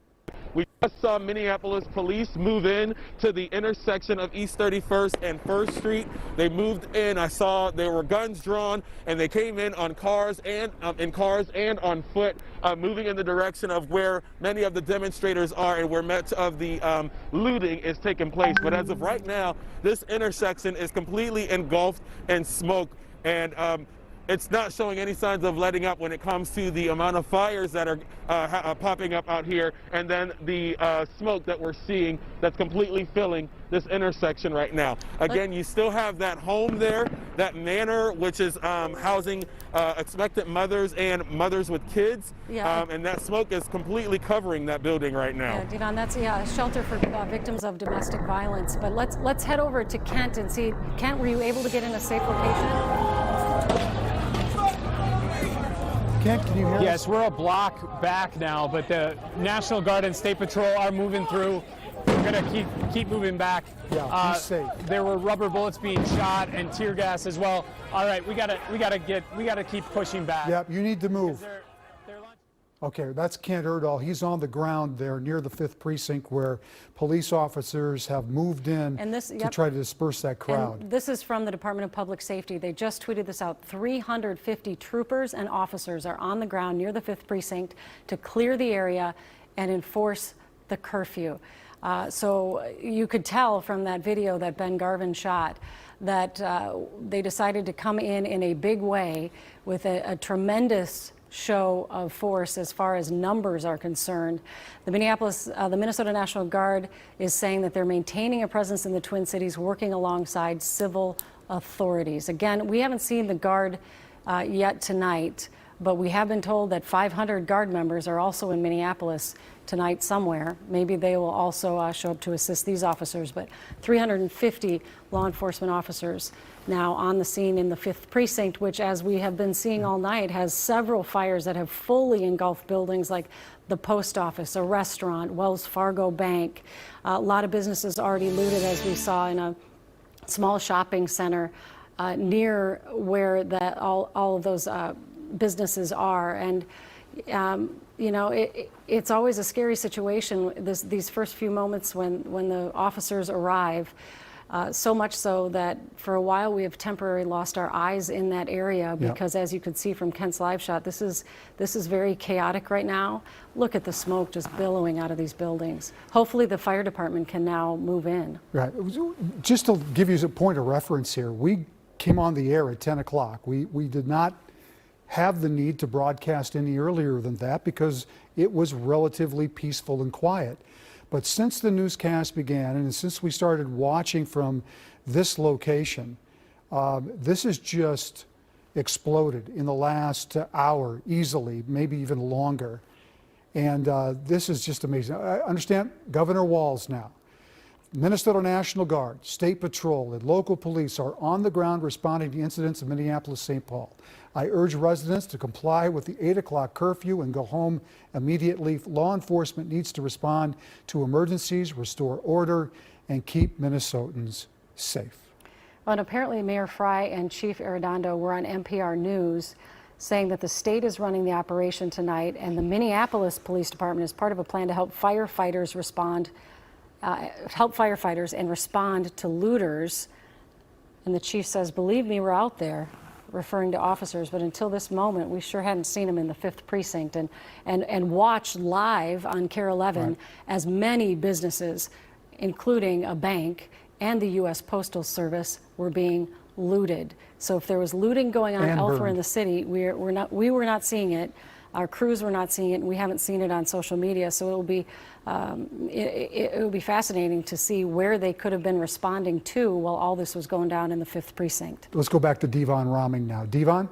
We just saw Minneapolis police move in to the intersection of East 31st and 1st Street. They moved in. I saw there were guns drawn, and they came in on cars and on foot, moving in the direction of where many of the demonstrators are and where much of the looting is taking place. But as of right now, this intersection is completely engulfed in smoke, and it's not showing any signs of letting up when it comes to the amount of fires that are popping up out here, and then the smoke that we're seeing that's completely filling this intersection right now. Again, you still have that home there, that manor, which is housing expectant mothers and mothers with kids, and that smoke is completely covering that building right now. Yeah, Devon, that's a shelter for victims of domestic violence. But let's head over to Kent and see. Kent, were you able to get in a safe location? Kent, can you hear us? Yes, we're a block back now, but the National Guard and State Patrol are moving through. We're gonna keep moving back. Yeah, be safe. There were rubber bullets being shot and tear gas as well. All right, we gotta keep pushing back. Yep, you need to move. Okay, that's Kent Erdahl. He's on the ground there near the 5th Precinct where police officers have moved in to try to disperse that crowd. And this is from the Department of Public Safety. They just tweeted this out. 350 troopers and officers are on the ground near the 5th Precinct to clear the area and enforce the curfew. So you could tell from that video that Ben Garvin shot that they decided to come in a big way with a tremendous show of force as far as numbers are concerned. The Minnesota National Guard is saying that they're maintaining a presence in the Twin Cities, working alongside civil authorities. Again, we haven't seen the Guard yet tonight, but we have been told that 500 Guard members are also in Minneapolis tonight somewhere. Maybe they will also show up to assist these officers, but 350 law enforcement officers now on the scene in the 5th Precinct, which, as we have been seeing all night, has several fires that have fully engulfed buildings like the post office, a restaurant, Wells Fargo Bank. A lot of businesses already looted, as we saw in a small shopping center near where all of those businesses are. And you know, it's always a scary situation, these first few moments when the officers arrive. So much so that for a while we have temporarily lost our eyes in that area because, as you can see from Kent's live shot, this is very chaotic right now. Look at the smoke just billowing out of these buildings. Hopefully the fire department can now move in. Right. Just to give you a point of reference here, we came on the air at 10 o'clock. We did not have the need to broadcast any earlier than that because it was relatively peaceful and quiet. But since the newscast began and since we started watching from this location, this has just exploded in the last hour easily, maybe even longer. And this is just amazing. I understand Governor Walz now, Minnesota National Guard, State Patrol, and local police are on the ground responding to incidents in Minneapolis-St. Paul. I urge residents to comply with the 8 o'clock curfew and go home immediately. Law enforcement needs to respond to emergencies, restore order, and keep Minnesotans safe. Well, and apparently Mayor Fry and Chief Arredondo were on NPR News saying that the state is running the operation tonight, and the Minneapolis Police Department is part of a plan to help firefighters and respond to looters. And the chief says, believe me, we're out there, referring to officers, but until this moment, we sure hadn't seen him in the 5th precinct, and watched live on KARE 11 Right. as many businesses, including a bank and the U.S. Postal Service, were being looted. So if there was looting going on And elsewhere in burned. the city, we were not seeing it. Our crews were not seeing it, and we haven't seen it on social media. So it will be fascinating to see where they could have been responding to while all this was going down in the 5th precinct. Let's go back to Devon Roming now. Devon?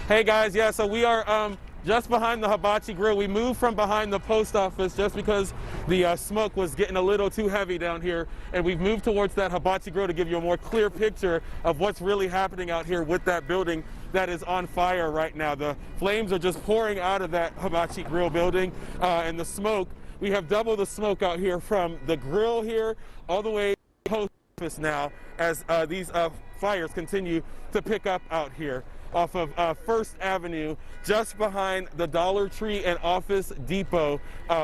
Hey guys, yeah, so we are just behind the Hibachi Grill. We moved from behind the post office just because the smoke was getting a little too heavy down here, and we've moved towards that Hibachi Grill to give you a more clear picture of what's really happening out here with that building that is on fire right now. The flames are just pouring out of that Hibachi Grill building, and the smoke, we have double the smoke out here from the grill here all the way to the post office now as these fires continue to pick up out here off of 1st Avenue, just behind the Dollar Tree and Office Depot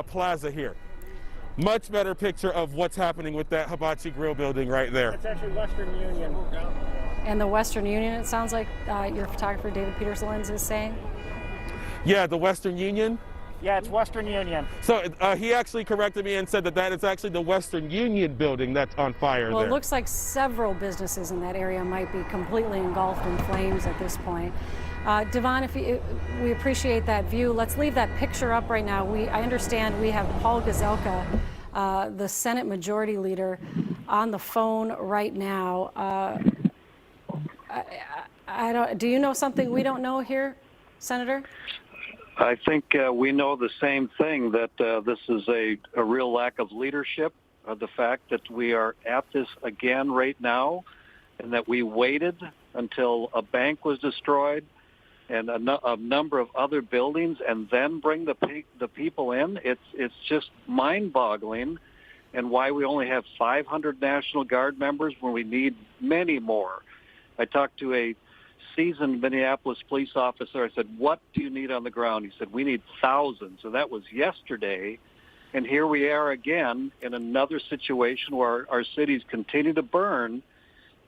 plaza here. Much better picture of what's happening with that Hibachi Grill building right there. It's actually Western Union. And the Western Union, it sounds like your photographer David Peters-Lenz is saying? Yeah, the Western Union. Yeah, it's Western Union. So he actually corrected me and said that that is actually the Western Union building that's on fire Well, there. it looks like several businesses in that area might be completely engulfed in flames at this point. Devon, we appreciate that view. Let's leave that picture up right now. I understand we have Paul Gazelka, the Senate Majority Leader, on the phone right now. Do you know something we don't know here, Senator? I think we know the same thing, that this is a real lack of leadership, the fact that we are at this again right now, and that we waited until a bank was destroyed and a number of other buildings and then bring the people in. It's just mind-boggling, and why we only have 500 National Guard members when we need many more. I talked to a seasoned Minneapolis police officer. I said, what do you need on the ground? He said, we need thousands. So that was yesterday. And here we are again in another situation where our cities continue to burn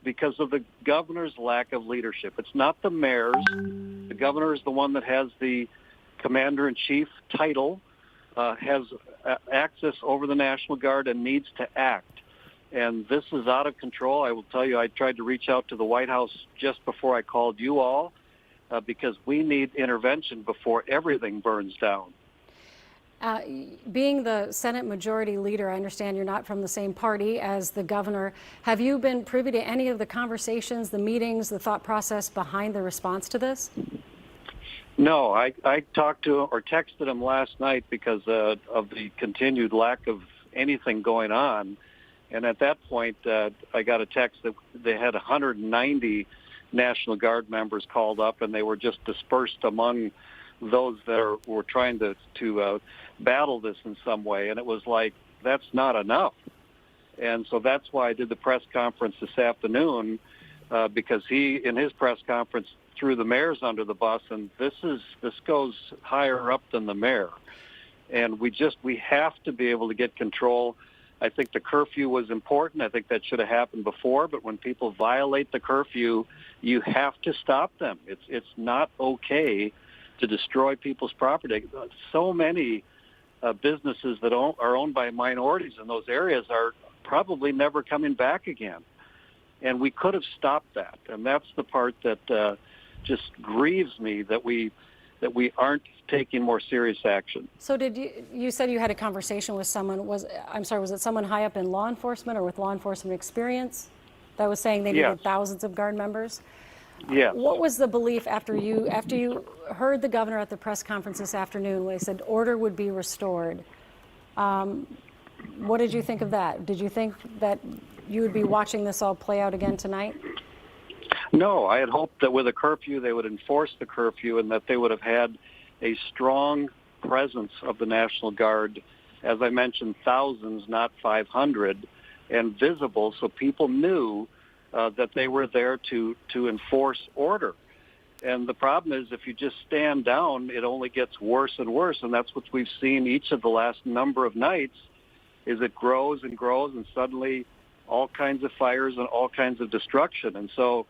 because of the governor's lack of leadership. It's not the mayor's. The governor is the one that has the commander-in-chief title, has access over the National Guard, and needs to act. And this is out of control. I will tell you, I tried to reach out to the White House just before I called you all because we need intervention before everything burns down. Being the Senate Majority Leader, I understand you're not from the same party as the governor. Have you been privy to any of the conversations, the meetings, the thought process behind the response to this? No, I talked to or texted him last night because of the continued lack of anything going on. And at that point, I got a text that they had 190 National Guard members called up, and they were just dispersed among those that were trying to battle this in some way. And it was like, that's not enough. And so that's why I did the press conference this afternoon, because he, in his press conference, threw the mayors under the bus, and this goes higher up than the mayor. And we have to be able to get control. I think the curfew was important. I think that should have happened before. But when people violate the curfew, you have to stop them. It's not okay to destroy people's property. So many businesses that are owned by minorities in those areas are probably never coming back again. And we could have stopped that. And that's the part that just grieves me, that we aren't taking more serious action. So you said you had a conversation with someone, was it someone high up in law enforcement or with law enforcement experience that was saying they needed thousands of Guard members? Yes. What was the belief after you heard the governor at the press conference this afternoon when he said order would be restored? What did you think of that? Did you think that you would be watching this all play out again tonight? No, I had hoped that with a curfew they would enforce the curfew and that they would have had a strong presence of the National Guard, as I mentioned, thousands, not 500, and visible so people knew that they were there to enforce order. And the problem is if you just stand down, it only gets worse and worse, and that's what we've seen each of the last number of nights, is it grows and grows, and suddenly all kinds of fires and all kinds of destruction. And so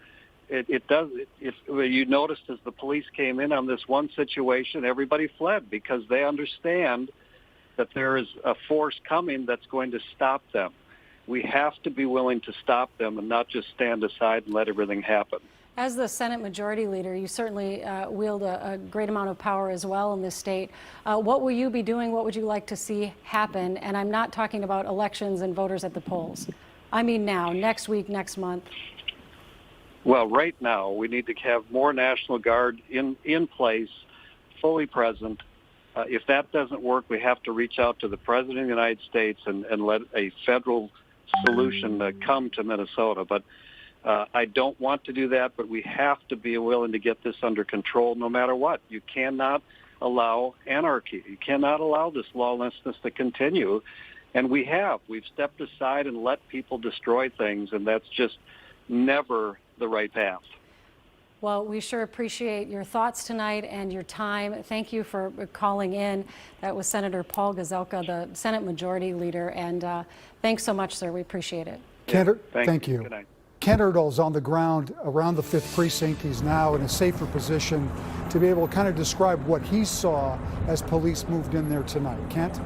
it does. If you noticed as the police came in on this one situation, everybody fled because they understand that there is a force coming that's going to stop them. We have to be willing to stop them and not just stand aside and let everything happen. As the Senate Majority Leader, you certainly wield a great amount of power as well in this state. What will you be doing? What would you like to see happen? And I'm not talking about elections and voters at the polls. I mean now, next week, next month. Well, right now, we need to have more National Guard in place, fully present. If that doesn't work, we have to reach out to the President of the United States and let a federal solution come to Minnesota. But I don't want to do that, but we have to be willing to get this under control no matter what. You cannot allow anarchy. You cannot allow this lawlessness to continue. And we've stepped aside and let people destroy things, and that's just never the right path. Well, we sure appreciate your thoughts tonight and your time. Thank you for calling in. That was Senator Paul Gazelka, the Senate Majority Leader. And thanks so much, sir. We appreciate it. Kent, Yeah, thank you. Good night. Kent Erdahl's on the ground around the 5th Precinct. He's now in a safer position to be able to kind of describe what he saw as police moved in there tonight. Kent?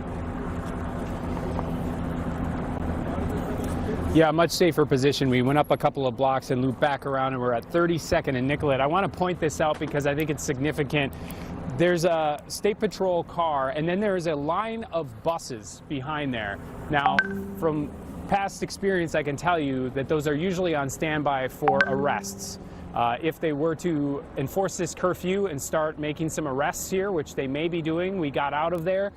Yeah, much safer position. We went up a couple of blocks and looped back around, and we're at 32nd and Nicollet. I want to point this out because I think it's significant. There's a State Patrol car, and then there is a line of buses behind there. Now, from past experience, I can tell you that those are usually on standby for arrests. If they were to enforce this curfew and start making some arrests here, which they may be doing, we got out of there,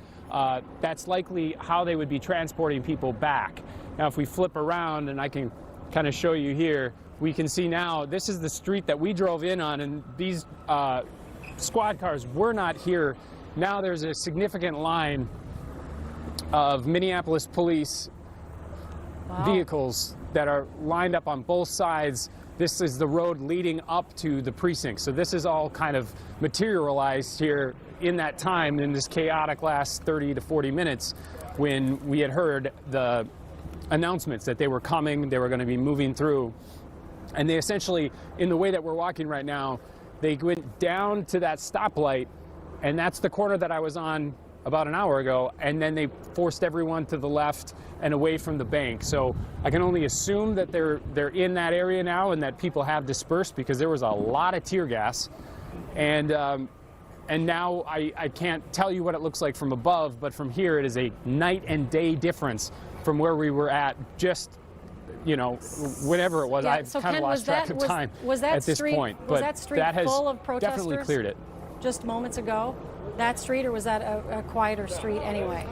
that's likely how they would be transporting people back. Now, if we flip around, and I can kind of show you here, we can see now this is the street that we drove in on, and these squad cars were not here. Now there's a significant line of Minneapolis police vehicles that are lined up on both sides. This is the road leading up to the precinct. So this is all kind of materialized here in that time, in this chaotic last 30 to 40 minutes when we had heard the announcements that they were coming, they were going to be moving through. And they essentially, in the way that we're walking right now, they went down to that stoplight, and that's the corner that I was on about an hour ago, and then they forced everyone to the left and away from the bank. So I can only assume that they're in that area now and that people have dispersed, because there was a lot of tear gas. And now I can't tell you what it looks like from above, but from here it is a night and day difference from where we were at just, whenever it was. Yeah, I've kind of lost track of time at this point. Was that street full of protesters? Definitely cleared it. Just moments ago, that street, or was that a quieter street anyway?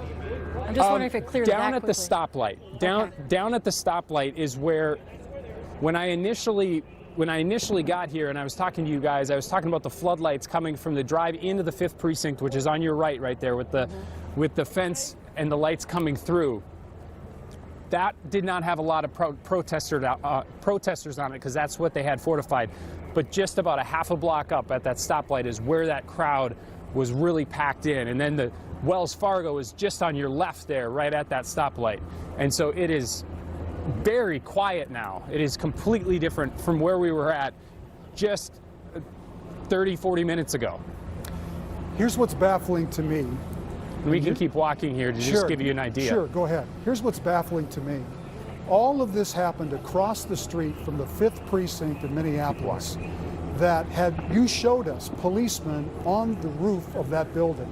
I'm just wondering if it cleared down that at the stoplight. Down at the stoplight is where, when I initially got here and I was talking to you guys, I was talking about the floodlights coming from the drive into the 5th Precinct, which is on your right there with the fence and the lights coming through. That did not have a lot of protesters on it, because that's what they had fortified. But just about a half a block up at that stoplight is where that crowd was really packed in. And then the Wells Fargo is just on your left there, right at that stoplight. And so it is very quiet now. It is completely different from where we were at just 30, 40 minutes ago. Here's what's baffling to me. We can keep walking here to just give you an idea. Sure, go ahead. Here's what's baffling to me. All of this happened across the street from the 5th Precinct in Minneapolis that you showed us policemen on the roof of that building.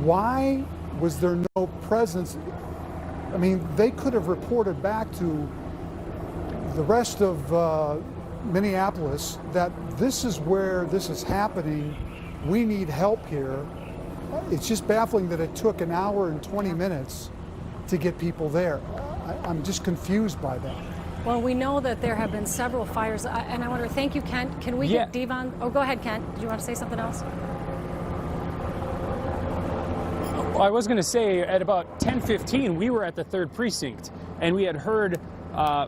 Why was there no presence? I mean, they could have reported back to the rest of Minneapolis that this is where this is happening. We need help here. It's just baffling that it took an hour and 20 minutes to get people there. I'm just confused by that. Well, we know that there have been several fires, and I wonder, thank you, Kent. Can we get Devon? Oh, go ahead, Kent. Did you want to say something else? Well, I was going to say at about 10:15, we were at the 3rd precinct, and we had heard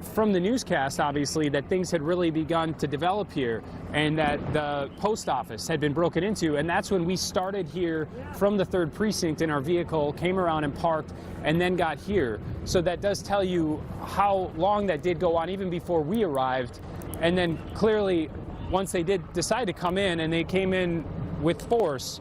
from the newscast, obviously, that things had really begun to develop here and that the post office had been broken into. And that's when we started here from the 3rd precinct in our vehicle, came around and parked, and then got here. So that does tell you how long that did go on, even before we arrived. And then clearly, once they did decide to come in, and they came in with force,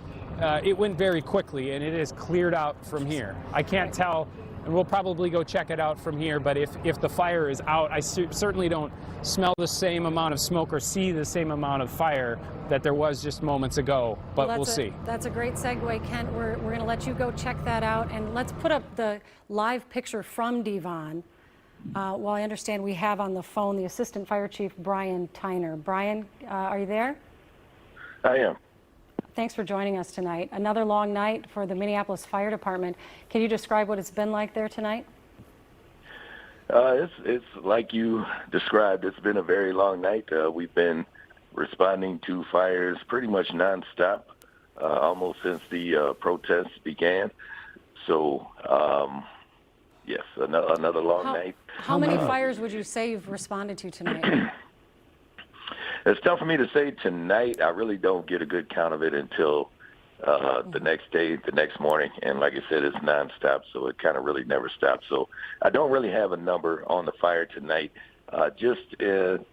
it went very quickly, and it is cleared out from here. I can't tell. And we'll probably go check it out from here, but if the fire is out, I certainly don't smell the same amount of smoke or see the same amount of fire that there was just moments ago, but we'll see. That's a great segue, Kent. We're going to let you go check that out, and let's put up the live picture from Devon. Well, I understand we have on the phone the Assistant Fire Chief, Brian Tyner. Brian, are you there? I am. Thanks for joining us tonight. Another long night for the Minneapolis Fire Department. Can you describe what it's been like there tonight? It's like you described. It's been a very long night. We've been responding to fires pretty much nonstop, almost since the protests began. So, yes, another long night. How many fires would you say you've responded to tonight? It's tough for me to say tonight. I really don't get a good count of it until the next day, the next morning. And like I said, it's nonstop, so it kind of really never stops. So I don't really have a number on the fire tonight. Just in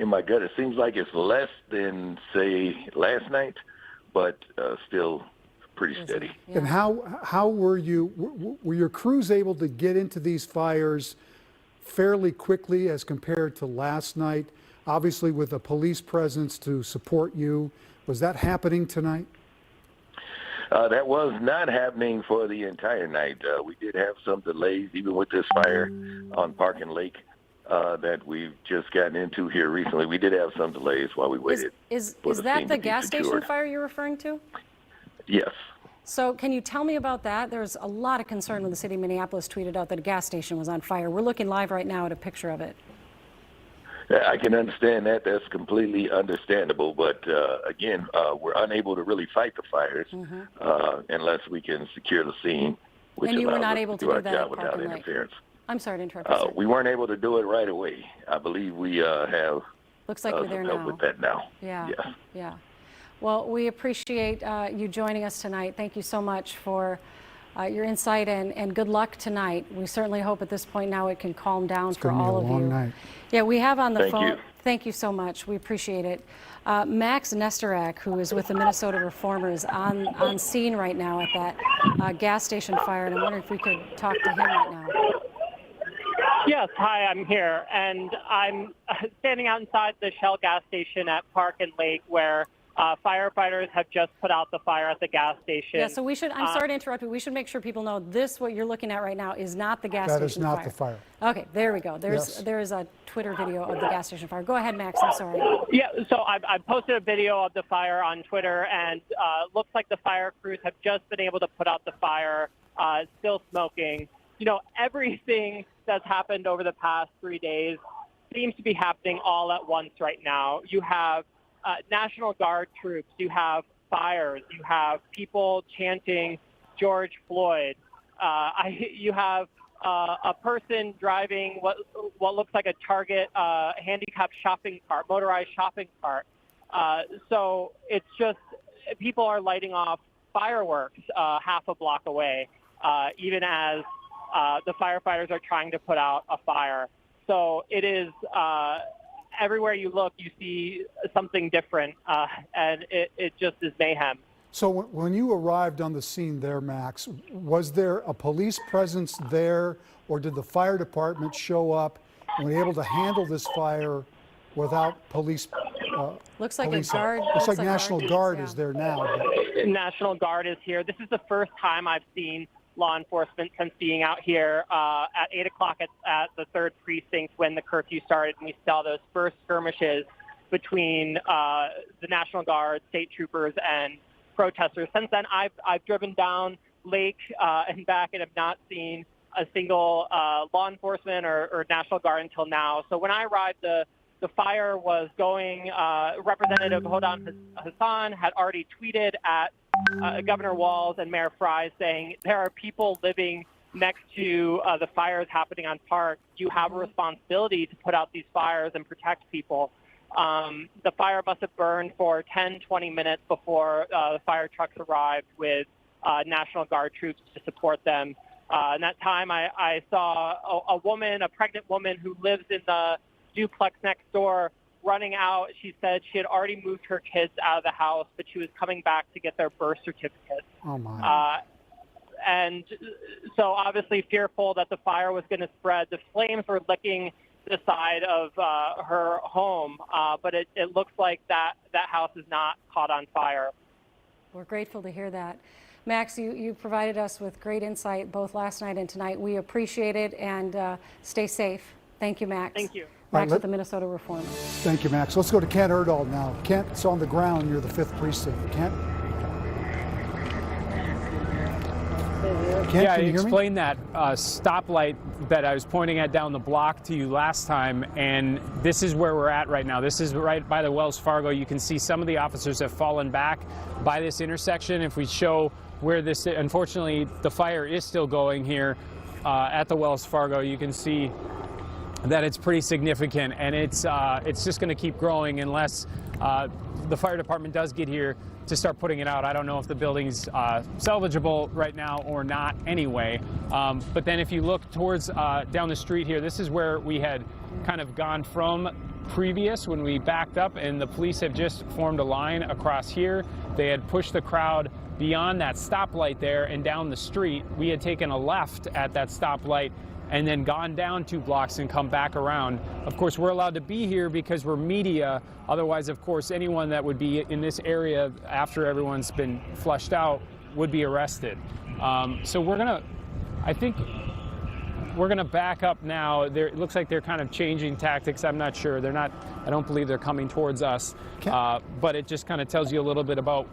my gut, it seems like it's less than, say, last night, but still pretty steady. Yeah. And how were your crews able to get into these fires fairly quickly as compared to last night? Obviously, with a police presence to support you. Was that happening tonight? That was not happening for the entire night. We did have some delays, even with this fire on Park and Lake that we've just gotten into here recently. We did have some delays while we waited. Is that the gas station fire you're referring to? Yes. So can you tell me about that? There's a lot of concern when the city of Minneapolis tweeted out that a gas station was on fire. We're looking live right now at a picture of it. I can understand that. That's completely understandable. But again, we're unable to really fight the fires unless we can secure the scene, which and you were not allows able us to do do our that job at without Park and Lake. interference. I'm sorry to interrupt you, sir. We weren't able to do it right away. I believe we have Looks like we're there help now. with that now. Yeah. Yes. Yeah. Well, we appreciate you joining us tonight. Thank you so much for your insight and good luck tonight. We certainly hope at this point now it can calm down for all of you. Long night. Yeah, we have on the Thank phone. you. Thank you so much. We appreciate it. Max Nestorak, who is with the Minnesota Reformers, on scene right now at that gas station fire, and I wonder if we could talk to him right now. Yes, hi, I'm here, and I'm standing outside the Shell gas station at Park and Lake where firefighters have just put out the fire at the gas station. Yeah, so we should, I'm sorry to interrupt you, we should make sure people know this, what you're looking at right now, is not the gas station fire. That is not the fire. Okay, there we go. Yes. There is a Twitter video of the gas station fire. Go ahead, Max, I'm sorry. Yeah, so I posted a video of the fire on Twitter, and looks like the fire crews have just been able to put out the fire, still smoking. You know, everything that's happened over the past 3 days seems to be happening all at once right now. You have National Guard troops, you have fires, you have people chanting George Floyd. You have a person driving what looks like a Target handicapped shopping cart, motorized shopping cart. So it's just people are lighting off fireworks half a block away, even as the firefighters are trying to put out a fire. So it is everywhere you look, you see something different, and it just is mayhem. So when you arrived on the scene there, Max, was there a police presence there, or did the fire department show up and were able to handle this fire without police? Looks like police a guard. Looks like National Guard is there now. But... National Guard is here. This is the first time I've seen law enforcement since being out here at 8 o'clock at the 3rd precinct when the curfew started, and we saw those first skirmishes between the National Guard, state troopers, and protesters. Since then, I've driven down Lake and back and have not seen a single law enforcement or National Guard until now. So when I arrived, the fire was going. Representative Hodan Hassan had already tweeted at Governor Walz and Mayor Fry saying, there are people living next to the fires happening on Park. You have a responsibility to put out these fires and protect people. The fire must have burned for 10, 20 minutes before the fire trucks arrived with National Guard troops to support them. In that time, I saw a woman, a pregnant woman who lives in the duplex next door, running out. She said she had already moved her kids out of the house, but she was coming back to get their birth certificates. Oh, my. And so obviously fearful that the fire was going to spread. The flames were licking the side of her home, but it looks like that house is not caught on fire. We're grateful to hear that. Max, you provided us with great insight both last night and tonight. We appreciate it, and stay safe. Thank you, Max. Thank you. Max with the Minnesota Reformer. Thank you, Max. Let's go to Kent Erdahl now. Kent, it's on the ground near the 5th precinct. Kent? Yeah, I can you hear me? explained that stoplight that I was pointing at down the block to you last time, and this is where we're at right now. This is right by the Wells Fargo. You can see some of the officers have fallen back by this intersection. If we show where this, unfortunately, the fire is still going here at the Wells Fargo, you can see that it's pretty significant, and it's just going to keep growing unless the fire department does get here to start putting it out. I don't know if the building's salvageable right now or not anyway. But then if you look towards down the street here, this is where we had kind of gone from previous when we backed up, and the police have just formed a line across here. They had pushed the crowd beyond that stoplight there and down the street. We had taken a left at that stoplight and then gone down 2 blocks and come back around. Of course, we're allowed to be here because we're media. Otherwise, of course, anyone that would be in this area after everyone's been flushed out would be arrested. So I think we're gonna back up now. It looks like they're kind of changing tactics. I'm not sure. I don't believe they're coming towards us. But it just kind of tells you a little bit about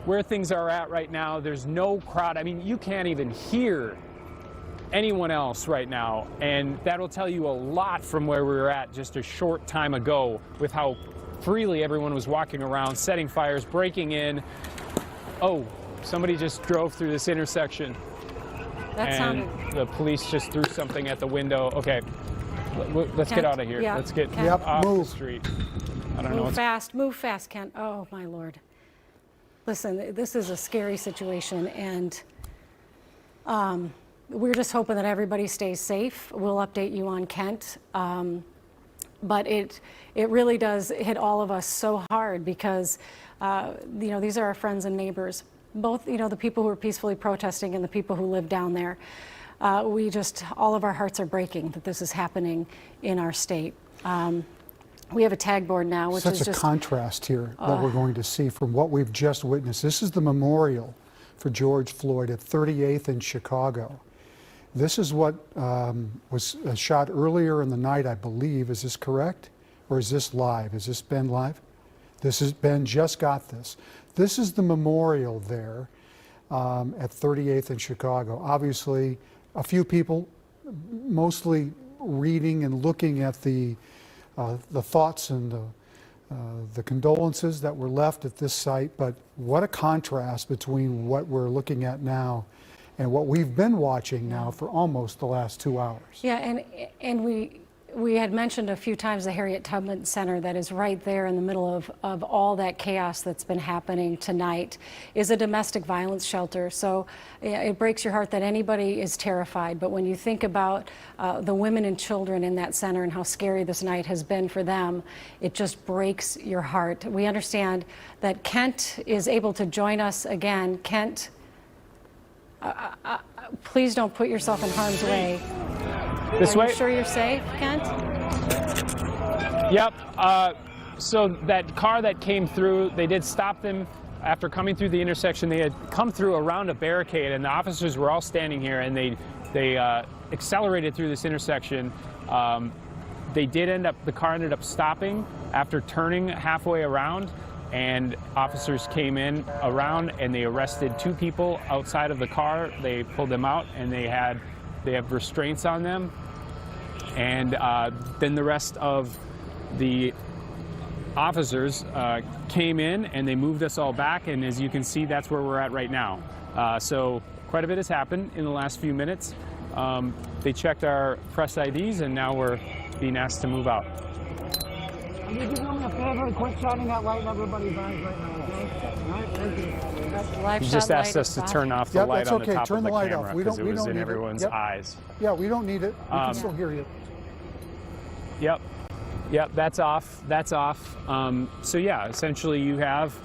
where things are at right now. There's no crowd. I mean, you can't even hear anyone else right now, and that'll tell you a lot from where we were at just a short time ago with how freely everyone was walking around, setting fires, breaking in. Oh, somebody just drove through this intersection. And the police just threw something at the window. Okay, let's get out of here. Yeah. Let's get Kent. off the street. I don't know. Move fast, Kent. Oh, my Lord. Listen, this is a scary situation, and we're just hoping that everybody stays safe. We'll update you on Kent. But it really does hit all of us so hard because, these are our friends and neighbors, both, the people who are peacefully protesting and the people who live down there. All of our hearts are breaking that this is happening in our state. We have a tag board now, which is just... Such a contrast here that we're going to see from what we've just witnessed. This is the memorial for George Floyd at 38th and Chicago. This is what was shot earlier in the night, I believe. Is this correct? Or is this live? Has this been live? This is Ben just got this. This is the memorial there at 38th and Chicago. Obviously, a few people mostly reading and looking at the thoughts and the condolences that were left at this site, but what a contrast between what we're looking at now and what we've been watching now for almost the last 2 hours. Yeah, and we had mentioned a few times the Harriet Tubman Center that is right there in the middle of all that chaos that's been happening tonight is a domestic violence shelter. So it breaks your heart that anybody is terrified. But when you think about the women and children in that center and how scary this night has been for them, it just breaks your heart. We understand that Kent is able to join us again. Kent, please don't put yourself in harm's way. This way? Are you sure you're safe, Kent? Yep. So that car that came through, they did stop them after coming through the intersection, they had come through around a barricade, and the officers were all standing here, and they accelerated through this intersection. The car ended up stopping after turning halfway around, and officers came in around and they arrested 2 people outside of the car. They pulled them out, and they have restraints on them. And then the rest of the officers came in and they moved us all back, and as you can see, that's where we're at right now. So quite a bit has happened in the last few minutes. They checked our press IDs, and now we're being asked to move out. Can you do me a favor, quick shining that light in everybody's eyes right now, okay? All right, thank you. He just asked us to turn off the light on the top Turn of the light camera off. because it was in need everyone's eyes. Yeah, we don't need it. We can still hear you. Yep, that's off. That's off. So yeah, essentially you have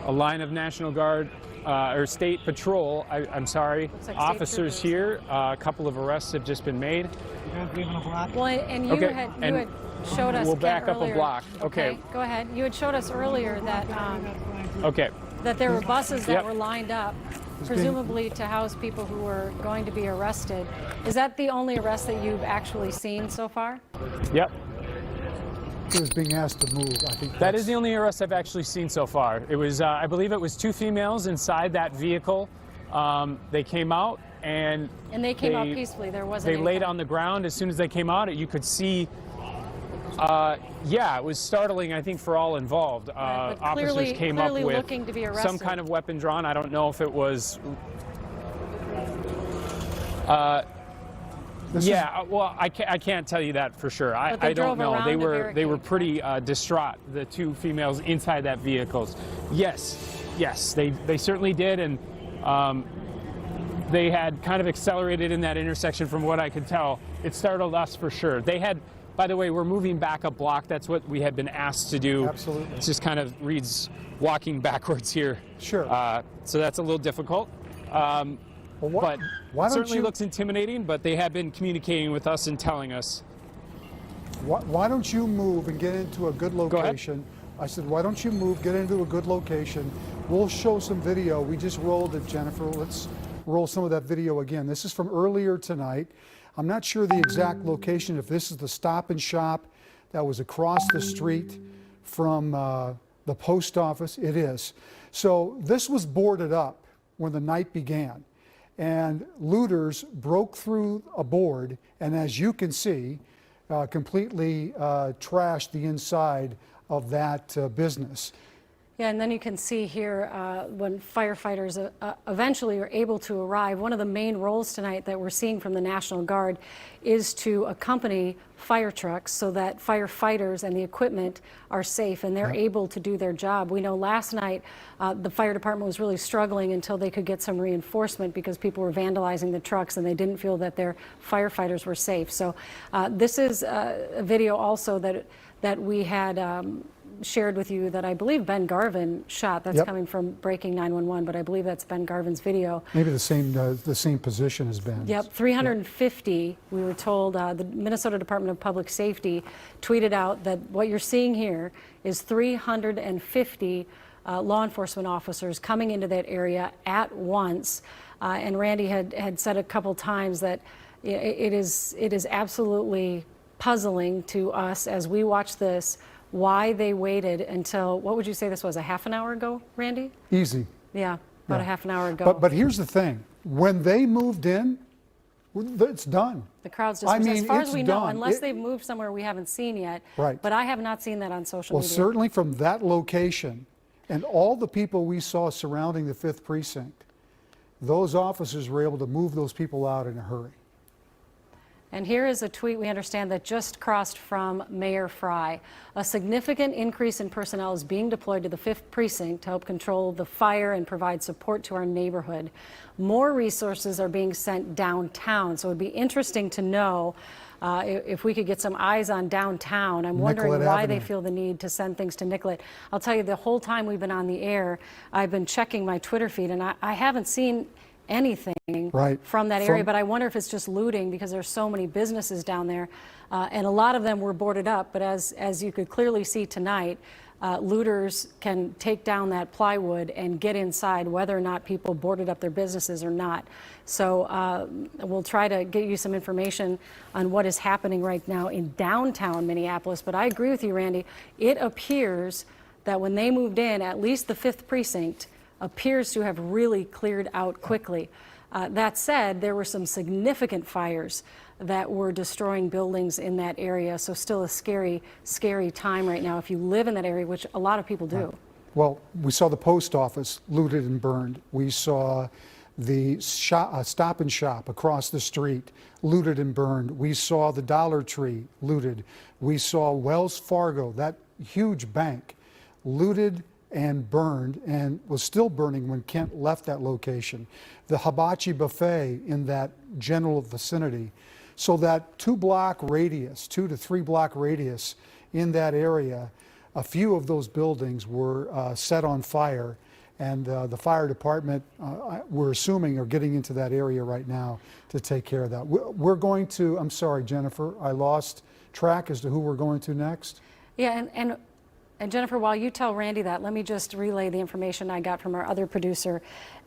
a line of National Guard or State Patrol, I'm sorry, like officers here. A couple of arrests have just been made. Well, and you had showed us we'll Ken, back up earlier. a block. Okay. Go ahead. You had showed us earlier that Okay. that there were buses that Yep. were lined up, presumably to house people who were going to be arrested. Is that the only arrest that you've actually seen so far? Yep. He was being asked to move. I think That is the only arrest I've actually seen so far. It was, I believe it was 2 females inside that vehicle. They came out and they came out peacefully. There wasn't. They any laid kind on the ground. As soon as they came out, you could see. Yeah, it was startling, I think, for all involved. Right, but officers came up with looking to be arrested. some kind of weapon drawn. I don't know if it was. Well, I can't tell you that for sure. I don't know. They were pretty distraught. The 2 females inside that vehicle. Yes, they certainly did, and they had kind of accelerated in that intersection. From what I could tell, it startled us for sure. They had. By the way, we're moving back a block. That's what we had been asked to do. Absolutely. It just kind of reads walking backwards here. Sure. So that's a little difficult. But certainly looks intimidating, but they have been communicating with us and telling us. Why don't you move and get into a good location? I said, why don't you move, get into a good location? We'll show some video. We just rolled it, Jennifer. Let's roll some of that video again. This is from earlier tonight. I'm not sure the exact location, if this is the Stop and Shop that was across the street from the post office. It is. So this was boarded up when the night began. And looters broke through a board, and as you can see, completely trashed the inside of that business. Yeah, and then you can see here when firefighters eventually are able to arrive. One of the main roles tonight that we're seeing from the National Guard is to accompany fire trucks so that firefighters and the equipment are safe and they're able to do their job. We know last night the fire department was really struggling until they could get some reinforcement because people were vandalizing the trucks and they didn't feel that their firefighters were safe. So this is a video also that we had shared with you that I believe Ben Garvin shot. That's coming from Breaking 911, but I believe that's Ben Garvin's video. Maybe the same position as Ben. Yep, 350. We were told the Minnesota Department of Public Safety tweeted out that what you're seeing here is 350 law enforcement officers coming into that area at once. And Randy had said a couple times that it is absolutely puzzling to us as we watch this why they waited until, what would you say this was, a half an hour ago, Randy? Easy. Yeah, about a half an hour ago. But here's the thing. When they moved in, it's done. The crowd's dispersed. As far as we know, done. unless they've moved somewhere we haven't seen yet. Right. But I have not seen that on social media. Well, certainly from that location and all the people we saw surrounding the 5th Precinct, those officers were able to move those people out in a hurry. And here is a tweet we understand that just crossed from Mayor Fry. A significant increase in personnel is being deployed to the 5th Precinct to help control the fire and provide support to our neighborhood. More resources are being sent downtown, so it would be interesting to know if we could get some eyes on downtown. I'm wondering why they feel the need to send things to Nicollet. I'll tell you, the whole time we've been on the air, I've been checking my Twitter feed, and I haven't seen anything from that area, but I wonder if it's just looting because there's so many businesses down there, and a lot of them were boarded up. But as you could clearly see tonight, looters can take down that plywood and get inside, whether or not people boarded up their businesses or not. So we'll try to get you some information on what is happening right now in downtown Minneapolis. But I agree with you, Randy. It appears that when they moved in, at least the 5th precinct appears to have really cleared out quickly. That said, there were some significant fires that were destroying buildings in that area. So still a scary, scary time right now if you live in that area, which a lot of people do. Right. Well, we saw the post office looted and burned. We saw the Stop and Shop across the street looted and burned. We saw the Dollar Tree looted. We saw Wells Fargo, that huge bank, looted and burned, and was still burning when Kent left that location. The Hibachi Buffet in that general vicinity. So that 2 to 3 block radius in that area, a few of those buildings were set on fire, and the fire department, we're assuming, are getting into that area right now to take care of that. We're going to, I'm sorry, Jennifer, I lost track as to who we're going to next. Yeah, and Jennifer, while you tell Randy that, let me just relay the information I got from our other producer,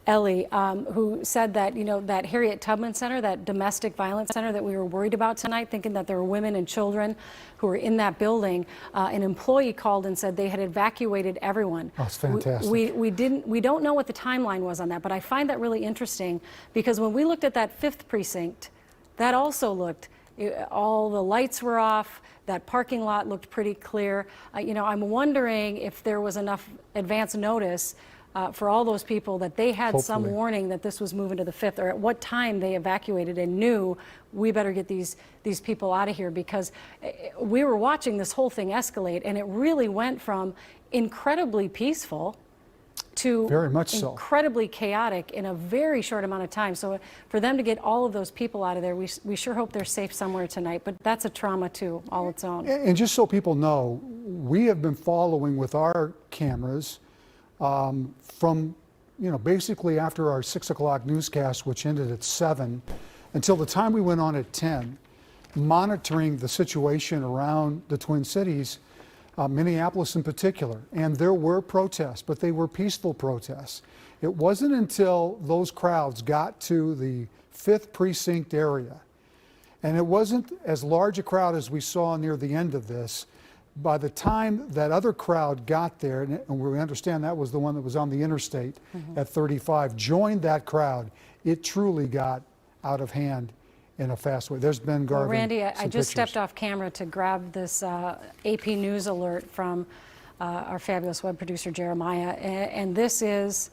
Ellie, who said that, that Harriet Tubman Center, that domestic violence center that we were worried about tonight, thinking that there were women and children who were in that building, an employee called and said they had evacuated everyone. Oh, it's fantastic. We don't know what the timeline was on that, but I find that really interesting because when we looked at that 5th precinct, that also looked, all the lights were off. That parking lot looked pretty clear. I'm wondering if there was enough advance notice for all those people that they had some warning that this was moving to the 5th, or at what time they evacuated and knew we better get these people out of here, because we were watching this whole thing escalate, and it really went from incredibly peaceful to very much so incredibly chaotic in a very short amount of time. So for them to get all of those people out of there, we sure hope they're safe somewhere tonight, but that's a trauma too, all its own. And just so people know, we have been following with our cameras from, basically after our 6 o'clock newscast, which ended at 7, until the time we went on at 10, monitoring the situation around the Twin Cities, Minneapolis in particular. And there were protests, but they were peaceful protests. It wasn't until those crowds got to the 5th precinct area, and it wasn't as large a crowd as we saw near the end of this. By the time that other crowd got there, and we understand that was the one that was on the interstate at 35, joined that crowd, it truly got out of hand in a fast way. There's Ben Garvin. Well, Randy, I just stepped off camera to grab this AP News alert from our fabulous web producer, Jeremiah, and this is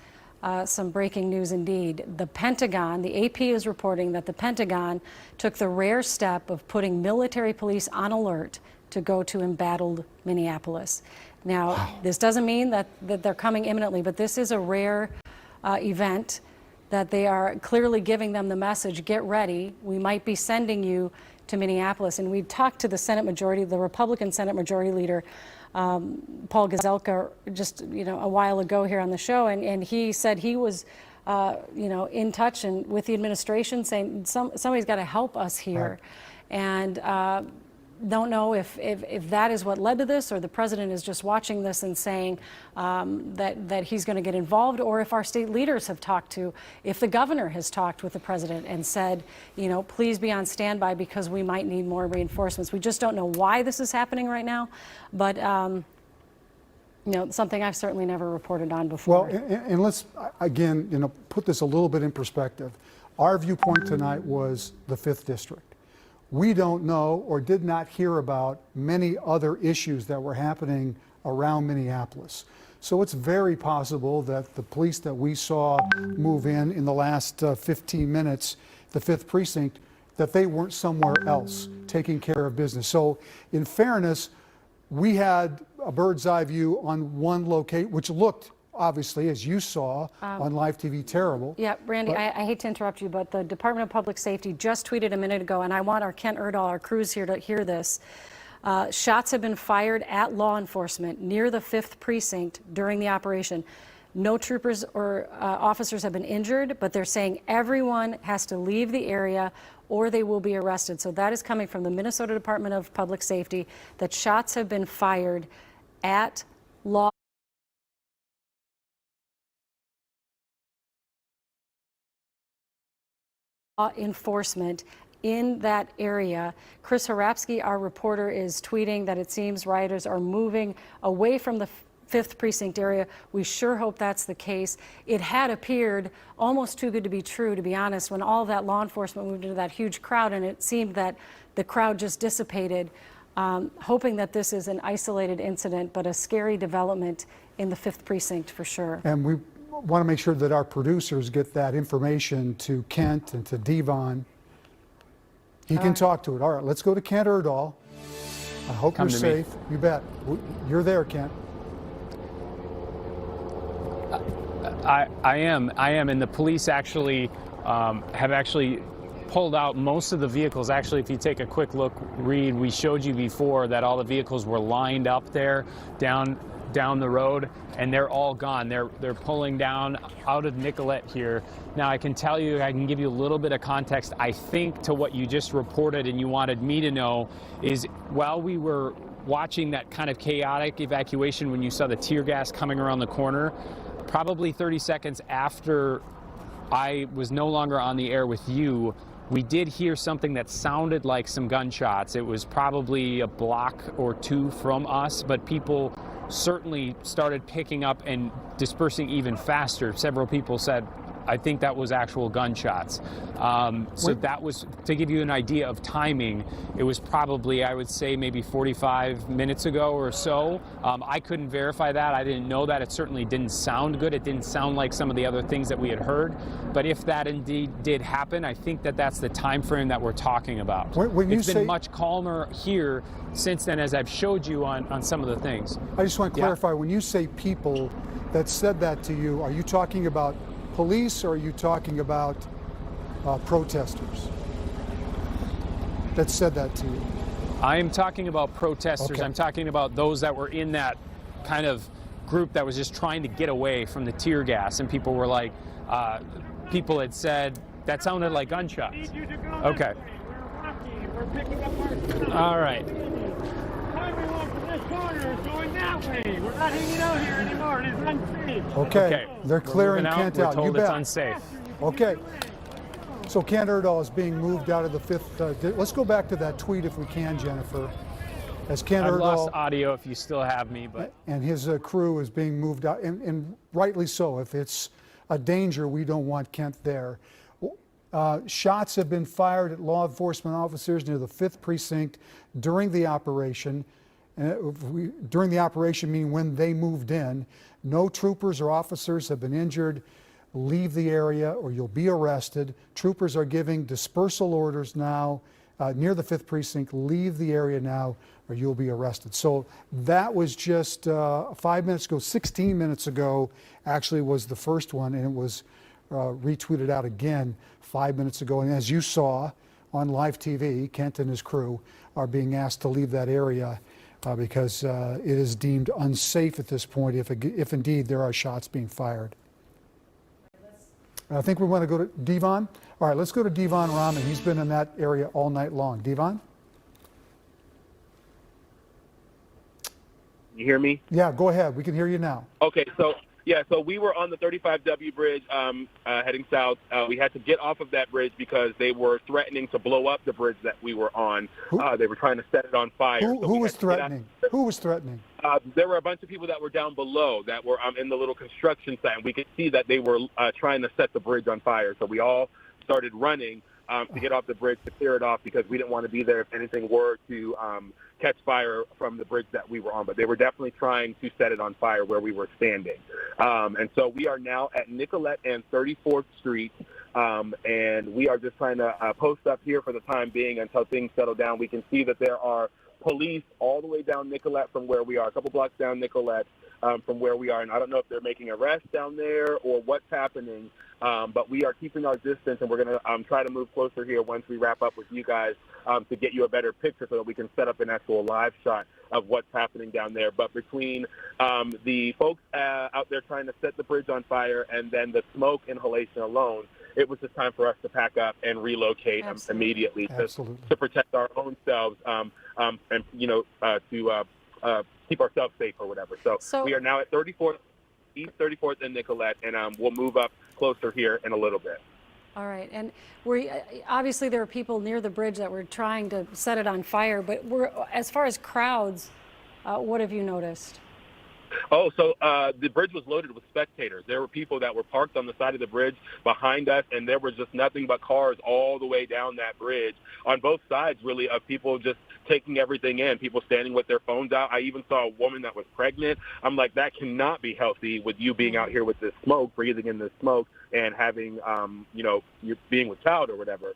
some breaking news indeed. The Pentagon, the AP is reporting that the Pentagon took the rare step of putting military police on alert to go to embattled Minneapolis. Now, this doesn't mean that they're coming imminently, but this is a rare event that they are clearly giving them the message, get ready, we might be sending you to Minneapolis. And we talked to the Senate Majority, the Republican Senate Majority Leader, Paul Gazelka, just a while ago here on the show, and he said he was in touch and with the administration saying somebody's got to help us here. Right. And don't know if that is what led to this, or the president is just watching this and saying that he's going to get involved, or if our state leaders have talked to, if the governor has talked with the president and said, please be on standby because we might need more reinforcements. We just don't know why this is happening right now, but something I've certainly never reported on before. Well, and let's again, put this a little bit in perspective. Our viewpoint tonight was the 5th district. We don't know or did not hear about many other issues that were happening around Minneapolis. So it's very possible that the police that we saw move in the last 15 minutes, the 5th precinct, that they weren't somewhere else taking care of business. So in fairness, we had a bird's eye view on one location, which looked, obviously, as you saw on live TV, terrible. Yeah, Randy, I hate to interrupt you, but the Department of Public Safety just tweeted a minute ago, and I want our Kent Erdahl, our crews here, to hear this. Shots have been fired at law enforcement near the 5th precinct during the operation. No troopers or officers have been injured, but they're saying everyone has to leave the area or they will be arrested. So that is coming from the Minnesota Department of Public Safety, that shots have been fired at law enforcement in that area. Chris Harapsky, our reporter, is tweeting that it seems rioters are moving away from the 5th Precinct area. We sure hope that's the case. It had appeared almost too good to be true, to be honest, when all that law enforcement moved into that huge crowd, and it seemed that the crowd just dissipated. Hoping that this is an isolated incident, but a scary development in the 5th Precinct for sure. And we want to make sure that our producers get that information to Kent and to Devon. He can talk to it. All right, let's go to Kent Erdahl. I hope you're safe. You bet. You're there, Kent. I am, and the police actually have actually pulled out most of the vehicles. Actually, if you take a quick look, Reed, we showed you before that all the vehicles were lined up there down the road, and they're all gone. They're pulling down out of Nicollet here. Now, I can tell you, I can give you a little bit of context, I think, to what you just reported and you wanted me to know, is while we were watching that kind of chaotic evacuation when you saw the tear gas coming around the corner, probably 30 seconds after I was no longer on the air with you, we did hear something that sounded like some gunshots. It was probably a block or two from us, but people certainly started picking up and dispersing even faster. Several people said, I think that was actual gunshots. So that was, to give you an idea of timing, it was probably, I would say, maybe 45 minutes ago or so. I couldn't verify that. I didn't know that. It certainly didn't sound good. It didn't sound like some of the other things that we had heard. But if that indeed did happen, I think that that's the time frame that we're talking about. It's been much calmer here since then, as I've showed you on some of the things. I just want to clarify, when you say people that said that to you, are you talking about police, or are you talking about protesters that said that to you? I am talking about protesters. Okay. I'm talking about those that were in that kind of group that was just trying to get away from the tear gas, and people were like, people had said that sounded like gunshots. Okay. We're picking up our All right. Everyone from this corner is going that way. We're not hanging out here anymore. It is unsafe. Okay. They're clearing Kent out. We're told you it's bet. unsafe. Okay. So Kent Erdahl is being moved out of the 5th. Let's go back to that tweet if we can, Jennifer. As Kent I've Erdahl, lost audio if you still have me, but and his crew is being moved out, and rightly so. If it's a danger, we don't want Kent there. Shots have been fired at law enforcement officers near the 5th Precinct during the operation. During the operation, meaning when they moved in. No troopers or officers have been injured. Leave the area or you'll be arrested. Troopers are giving dispersal orders now near the 5th Precinct. Leave the area now or you'll be arrested. So that was just 5 minutes ago. 16 minutes ago actually was the first one, and it was retweeted out again 5 minutes ago. And as you saw on live TV, Kent and his crew are being asked to leave that area because it is deemed unsafe at this point if indeed there are shots being fired. I think we want to go to Devon. All right, let's go to Devon Rahman. He's been in that area all night long. Devon? You hear me? Yeah, go ahead. We can hear you now. Okay, so we were on the 35W bridge heading south. We had to get off of that bridge because they were threatening to blow up the bridge that we were on. They were trying to set it on fire. Who was threatening? Who was threatening? There were a bunch of people that were down below that were in the little construction site, and we could see that they were trying to set the bridge on fire. So we all started running to get off the bridge to clear it off because we didn't want to be there if anything were to catch fire from the bridge that we were on. But they were definitely trying to set it on fire where we were standing. And so we are now at Nicollet and 34th Street, and we are just trying to post up here for the time being until things settle down. We can see that there are police all the way down Nicollet from where we are, a couple blocks down Nicollet from where we are. And I don't know if they're making arrests down there or what's happening, but we are keeping our distance, and we're going to try to move closer here once we wrap up with you guys to get you a better picture so that we can set up an actual live shot of what's happening down there. But between the folks out there trying to set the bridge on fire and then the smoke inhalation alone, it was just time for us to pack up and relocate immediately to protect our own selves and, to keep ourselves safe or whatever. So we are now at 34th, East 34th and Nicollet, and we'll move up closer here in a little bit. All right, and obviously there are people near the bridge that were trying to set it on fire, but as far as crowds, what have you noticed? Oh, so the bridge was loaded with spectators. There were people that were parked on the side of the bridge behind us, and there was just nothing but cars all the way down that bridge on both sides, really, of people just taking everything in, people standing with their phones out. I even saw a woman that was pregnant. I'm like, that cannot be healthy with you being out here with this smoke, breathing in this smoke, and having, you being with child or whatever.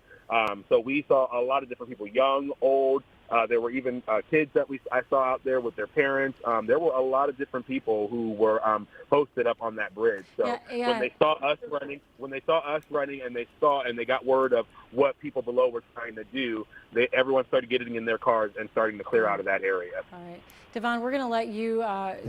So we saw a lot of different people, young, old. There were even kids that I saw out there with their parents. There were a lot of different people who were posted up on that bridge. So when they saw us running, and they got word of what people below were trying to do, everyone started getting in their cars and starting to clear out of that area. All right, Devon, we're going to let you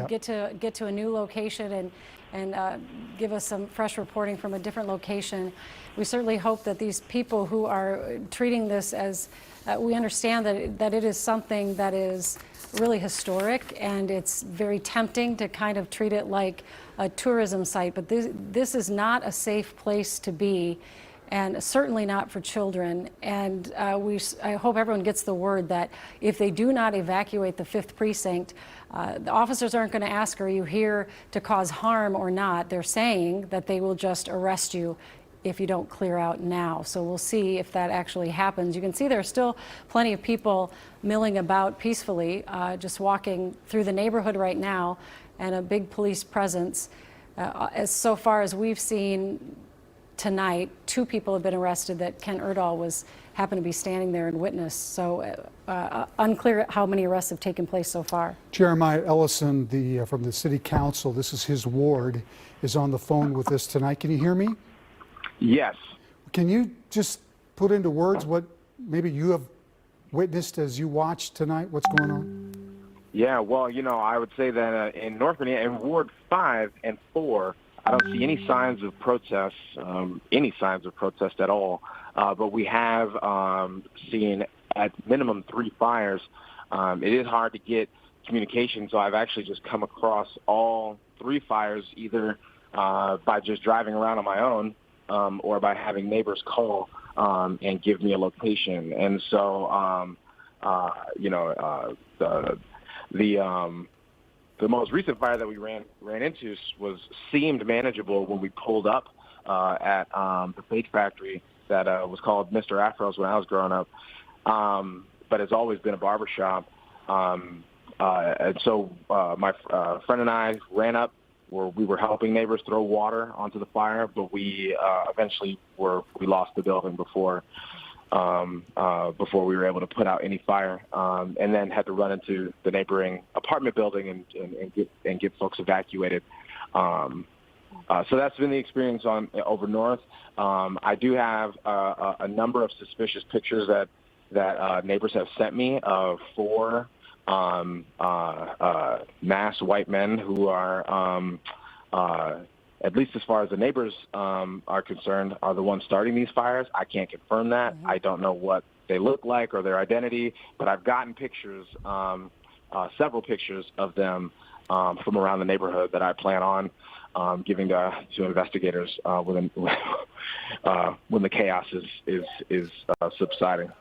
get to a new location and give us some fresh reporting from a different location. We certainly hope that these people who are treating this as we understand that it is something that is really historic, and it's very tempting to kind of treat it like a tourism site, but this is not a safe place to be, and certainly not for children. And I hope everyone gets the word that if they do not evacuate the 5th precinct, the officers aren't going to ask, are you here to cause harm or not? They're saying that they will just arrest you if you don't clear out now. So we'll see if that actually happens. You can see there are still plenty of people milling about peacefully, just walking through the neighborhood right now, and a big police presence. So far as we've seen tonight, 2 people have been arrested that Ken Erdahl happened to be standing there and witnessed. So unclear how many arrests have taken place so far. Jeremiah Ellison, from the City Council, this is his ward, is on the phone with us tonight. Can you hear me? Yes. Can you just put into words what maybe you have witnessed as you watched tonight? What's going on? Yeah, well, I would say that in North Virginia, in Ward 5 and 4, I don't see any signs of protest, at all. But we have seen at minimum 3 fires. It is hard to get communication, so I've actually just come across all 3 fires either by just driving around on my own, or by having neighbors call and give me a location. And so, the most recent fire that we ran into seemed manageable when we pulled up at the Fake Factory that was called Mr. Afro's when I was growing up, but it's always been a barbershop. And so my friend and I ran up. We were helping neighbors throw water onto the fire, but we eventually we lost the building before we were able to put out any fire, and then had to run into the neighboring apartment building and get folks evacuated. So that's been the experience over north. I do have a number of suspicious pictures that neighbors have sent me of 4 masked white men who are, at least as far as the neighbors are concerned, are the ones starting these fires. I can't confirm that. Mm-hmm. I don't know what they look like or their identity, but I've gotten pictures, several pictures of them from around the neighborhood that I plan on giving to investigators when the chaos is subsiding.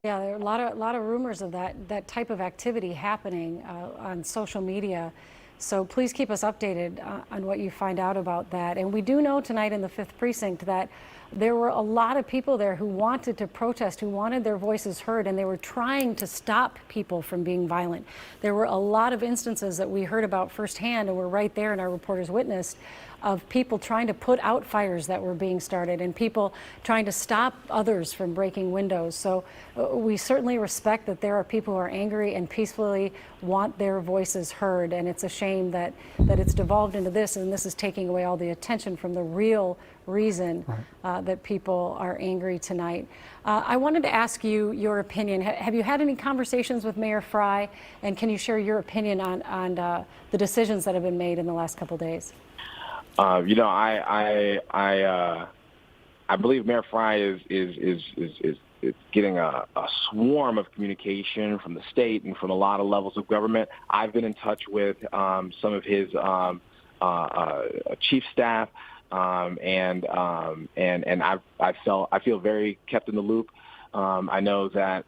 Yeah, there are a lot of rumors of that type of activity happening on social media. So please keep us updated on what you find out about that. And we do know tonight in the 5th precinct that there were a lot of people there who wanted to protest, who wanted their voices heard, and they were trying to stop people from being violent. There were a lot of instances that we heard about firsthand, and were right there and our reporters witnessed, of people trying to put out fires that were being started and people trying to stop others from breaking windows. So we certainly respect that there are people who are angry and peacefully want their voices heard, and it's a shame that it's devolved into this, and this is taking away all the attention from the real reason that people are angry tonight. I wanted to ask you your opinion. Have you had any conversations with Mayor Frey, and can you share your opinion on the decisions that have been made in the last couple of days? I believe Mayor Frey is it's getting a swarm of communication from the state and from a lot of levels of government. I've been in touch with some of his chief staff, and I feel very kept in the loop. I know that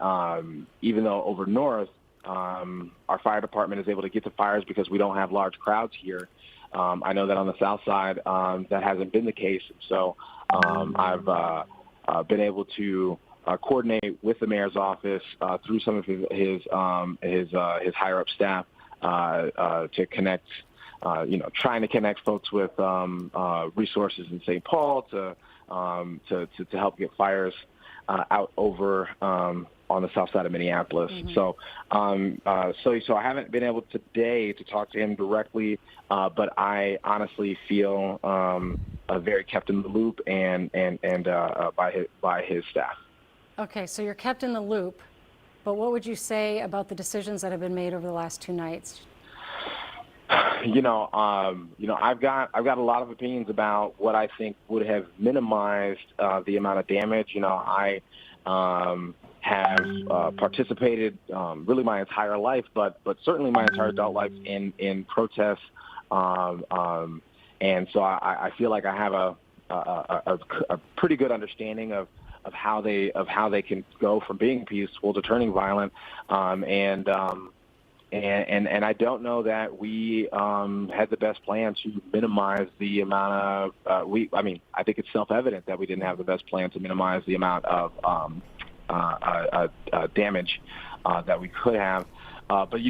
even though over north, our fire department is able to get to fires because we don't have large crowds here. I know that on the south side, that hasn't been the case. So I've been able to coordinate with the mayor's office through some of his higher up staff to connect, trying to connect folks with resources in St. Paul to help get fires out over on the south side of Minneapolis. Mm-hmm. So I haven't been able today to talk to him directly, but I honestly feel very kept in the loop and by his staff. Okay, so you're kept in the loop, but what would you say about the decisions that have been made over the last 2 nights? I've got a lot of opinions about what I think would have minimized the amount of damage. I have participated really my entire life, but certainly my entire adult life in protests, and so I feel like I have a pretty good understanding of how they can go from being peaceful to turning violent, and I don't know that we had the best plan to minimize the amount of I think it's self-evident that we didn't have the best plan to minimize the amount of damage that we could have. But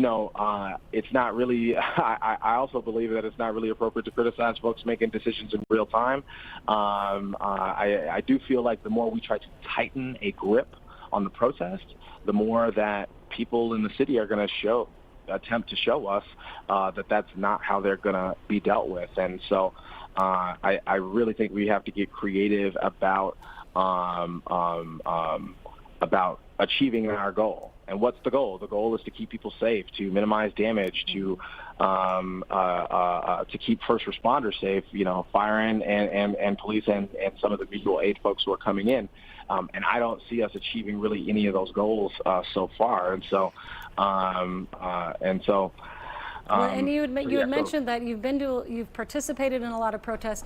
it's not really. I also believe that it's not really appropriate to criticize folks making decisions in real time. I do feel like the more we try to tighten a grip on the protest, the more that people in the city are going to attempt to show us that that's not how they're going to be dealt with. And so I really think we have to get creative about achieving our goal. And what's the goal? The goal is to keep people safe, to minimize damage, to keep first responders safe, fire and police and some of the mutual aid folks who are coming in. And I don't see us achieving really any of those goals so far. And so, and you had mentioned that you've participated in a lot of protests.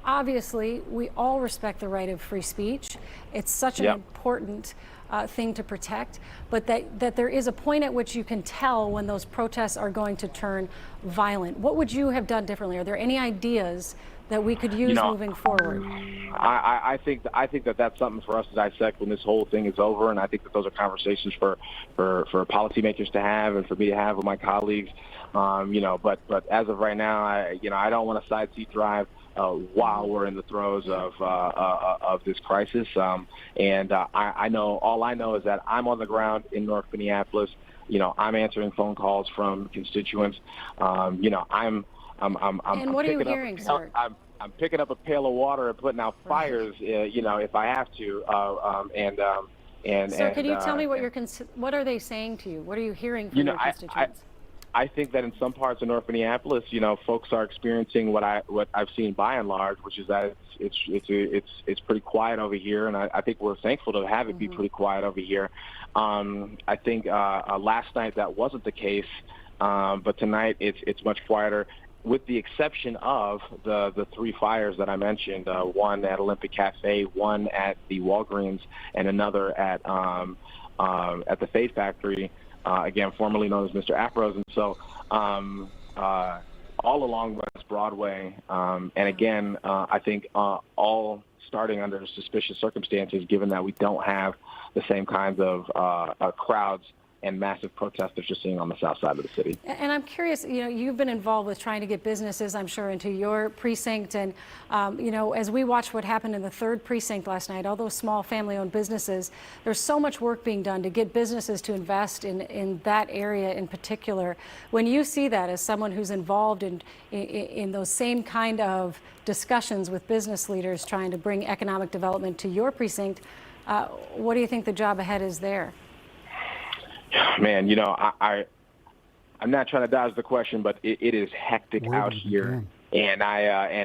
Obviously, we all respect the right of free speech. It's such an important thing to protect, but that there is a point at which you can tell when those protests are going to turn violent. What would you have done differently? Are there any ideas that we could use moving forward? I think that that's something for us to dissect when this whole thing is over, and I think that those are conversations for policymakers to have and for me to have with my colleagues. But as of right now, I don't want to side seat drive while we're in the throes of this crisis. I know, all I know is that I'm on the ground in North Minneapolis. I'm answering phone calls from constituents. I'm and what are you hearing, sir? I'm picking up a pail of water and putting out fires, if I have to. So, can you tell me what are they saying to you? What are you hearing from your constituents? I think that in some parts of North Minneapolis, folks are experiencing what I've seen by and large, which is that it's pretty quiet over here, and I think we're thankful to have it be pretty quiet over here. I think last night that wasn't the case, but tonight it's much quieter, with the exception of the 3 fires that I mentioned, one at Olympic Cafe, one at the Walgreens, and another at the Fade Factory. Again, formerly known as Mr. Afro's. And so all along West Broadway, and again, I think all starting under suspicious circumstances, given that we don't have the same kinds of crowds and massive protests that you're seeing on the south side of the city. And I'm curious, you've been involved with trying to get businesses, I'm sure, into your precinct. And, as we watched what happened in the 3rd precinct last night, all those small family-owned businesses, there's so much work being done to get businesses to invest in that area in particular. When you see that as someone who's involved in those same kind of discussions with business leaders trying to bring economic development to your precinct, what do you think the job ahead is there? Man, I'm not trying to dodge the question, but it is hectic out here, and I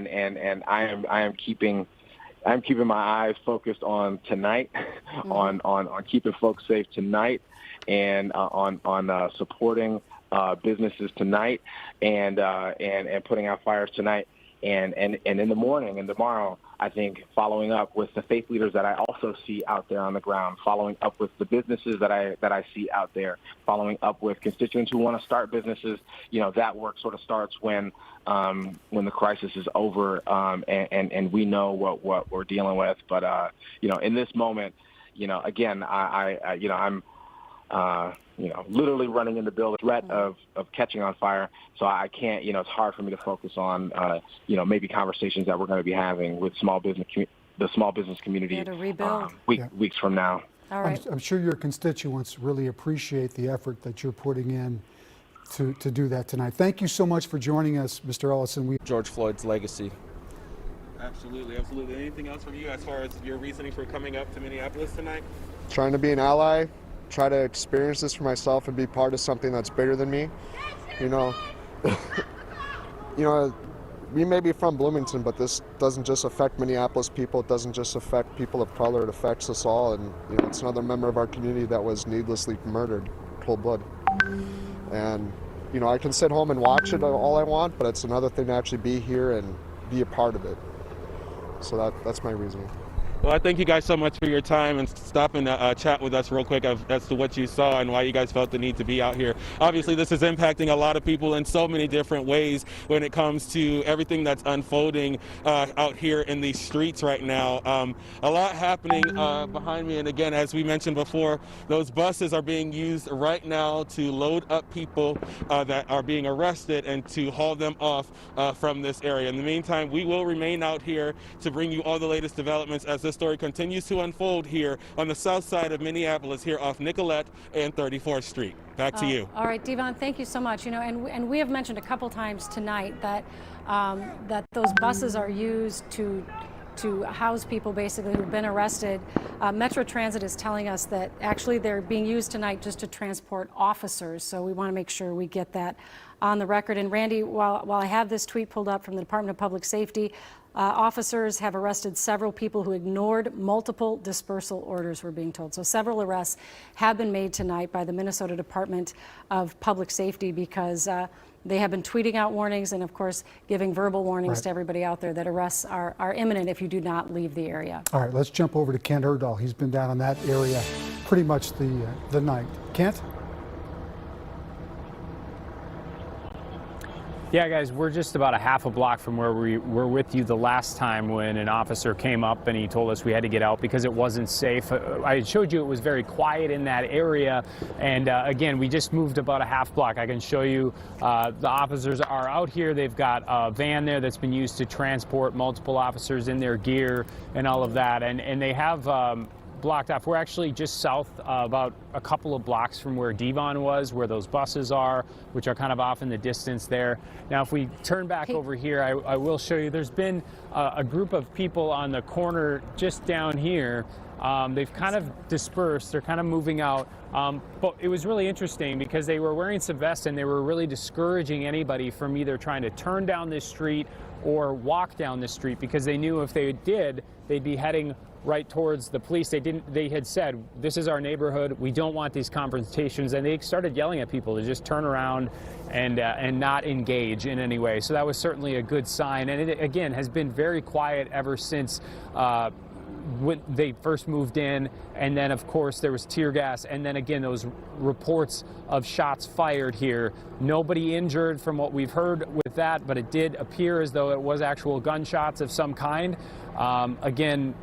am keeping I'm keeping my eyes focused on tonight, on keeping folks safe tonight, and on supporting businesses tonight, and putting out fires tonight, and in the morning and tomorrow. I think following up with the faith leaders that I also see out there on the ground, following up with the businesses that I see out there, following up with constituents who want to start businesses. That work sort of starts when the crisis is over, and we know what we're dealing with. But in this moment, again, I'm literally running in the building, threat of catching on fire. So I can't, it's hard for me to focus on, maybe conversations that we're going to be having with the small business community to rebuild. Weeks from now. All right. I'm sure your constituents really appreciate the effort that you're putting in to do that tonight. Thank you so much for joining us, Mr. Ellison. George Floyd's legacy. Absolutely, absolutely. Anything else from you as far as your reasoning for coming up to Minneapolis tonight? Trying to be an ally, try to experience this for myself and be part of something that's bigger than me. We may be from Bloomington, but this doesn't just affect Minneapolis people. It doesn't just affect people of color. It affects us all, and it's another member of our community that was needlessly murdered, cold blood. And I can sit home and watch it all I want, but it's another thing to actually be here and be a part of it. So that's my reasoning. Well, I thank you guys so much for your time and stopping to chat with us real quick as to what you saw and why you guys felt the need to be out here. Obviously, this is impacting a lot of people in so many different ways when it comes to everything that's unfolding out here in these streets right now. A lot happening behind me. And again, as we mentioned before, those buses are being used right now to load up people that are being arrested and to haul them off from this area. In the meantime, we will remain out here to bring you all the latest developments as this story continues to unfold here on the south side of Minneapolis, here off Nicollet and 34th Street. Back to you. All right, Devon, thank you so much. And we have mentioned a couple times tonight that that those buses are used to house people basically who've been arrested. Metro Transit is telling us that actually they're being used tonight just to transport officers. So we want to make sure we get that on the record. And Randy, while I have this tweet pulled up from the Department of Public Safety, officers have arrested several people who ignored multiple dispersal orders, we're being told. So several arrests have been made tonight by the Minnesota Department of Public Safety because they have been tweeting out warnings and, of course, giving verbal warnings to everybody out there that arrests are imminent if you do not leave the area. All right, let's jump over to Kent Erdahl. He's been down in that area pretty much the night. Kent? Yeah, guys, we're just about a half a block from where we were with you the last time when an officer came up and he told us we had to get out because it wasn't safe. I showed you it was very quiet in that area. And again, we just moved about a half block. I can show you the officers are out here. They've got a van there that's been used to transport multiple officers in their gear and all of that. And they have blocked off. We're actually just south, about a couple of blocks from where Devon was, where those buses are, which are kind of off in the distance there. Now, if we turn back over here, I will show you, there's been a group of people on the corner just down here. They've kind of dispersed, they're kind of moving out, but it was really interesting because they were wearing some vests and they were really discouraging anybody from either trying to turn down this street or walk down this street because they knew if they did, they'd be heading right towards the police. They had said, this is our neighborhood, we don't want these confrontations, and they started yelling at people to just turn around and not engage in any way. So that was certainly a good sign, and it again has been very quiet ever since when they first moved in, and then of course there was tear gas, and then again those reports of shots fired here. Nobody injured from what we've heard with that, but it did appear as though it was actual gunshots of some kind. Again,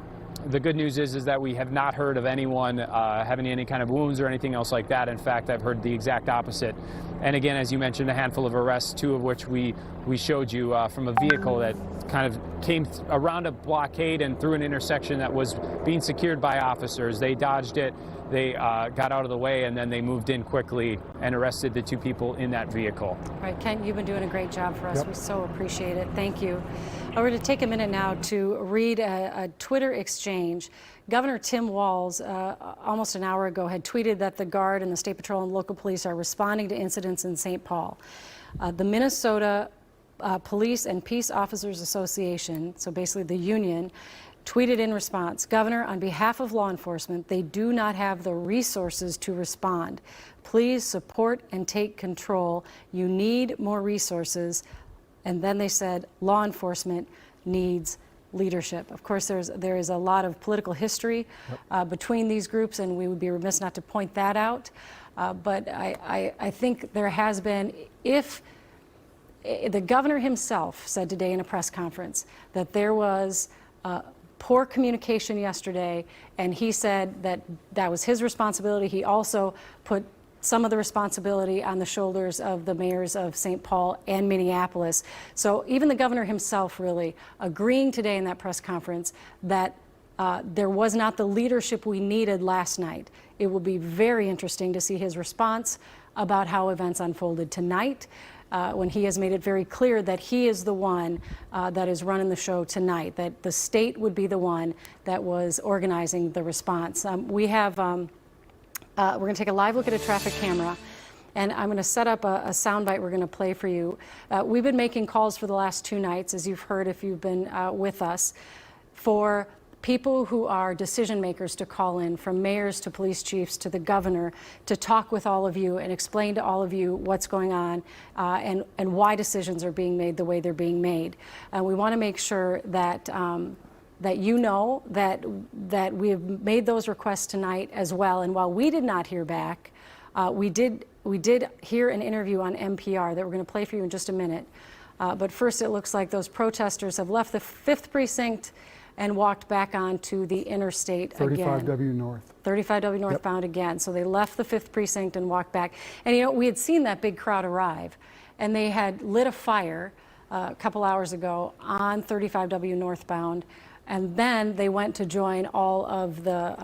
the good news is that we have not heard of anyone having any kind of wounds or anything else like that. In fact, I've heard the exact opposite. And again, as you mentioned, a handful of arrests, two of which we showed you from a vehicle that kind of came around a blockade and through an intersection that was being secured by officers. They dodged it, they got out of the way, and then they moved in quickly and arrested the two people in that vehicle. All right, Kent, you've been doing a great job for us. We so appreciate it. Thank you. We're going to take a minute now to read a Twitter exchange. Governor Tim Walz, almost an hour ago, had tweeted that the Guard and the State Patrol and local police are responding to incidents in St. Paul. The Minnesota Police and Peace Officers Association, so basically the union, tweeted in response, "Governor, on behalf of law enforcement, they do not have the resources to respond. Please support and take control. You need more resources." And then they said, law enforcement needs leadership. Of course, there is a lot of political history between these groups, and we would be remiss not to point that out. But I think there has been, if the governor himself said today in a press conference that there was poor communication yesterday, and he said that that was his responsibility. He also put some of the responsibility on the shoulders of the mayors of St. Paul and Minneapolis. So even the governor himself really agreeing today in that press conference that there was not the leadership we needed last night. It will be very interesting to see his response about how events unfolded tonight, when he has made it very clear that he is the one that is running the show tonight, that the state would be the one that was organizing the response. We're going to take a live look at a traffic camera, and I'm going to set up a soundbite we're going to play for you. We've been making calls for the last 2 nights, as you've heard if you've been with us, for people who are decision makers to call in, from mayors to police chiefs to the governor, to talk with all of you and explain to all of you what's going on and why decisions are being made the way they're being made. We want to make sure that that you know that we have made those requests tonight as well. And while we did not hear back, we did hear an interview on NPR that we're going to play for you in just a minute. But first, it looks like those protesters have left the 5th precinct and walked back onto the interstate again. 35W North. 35W northbound again. So they left the 5th precinct and walked back. And you know, we had seen that big crowd arrive, and they had lit a fire a couple hours ago on 35W northbound, and then they went to join all of the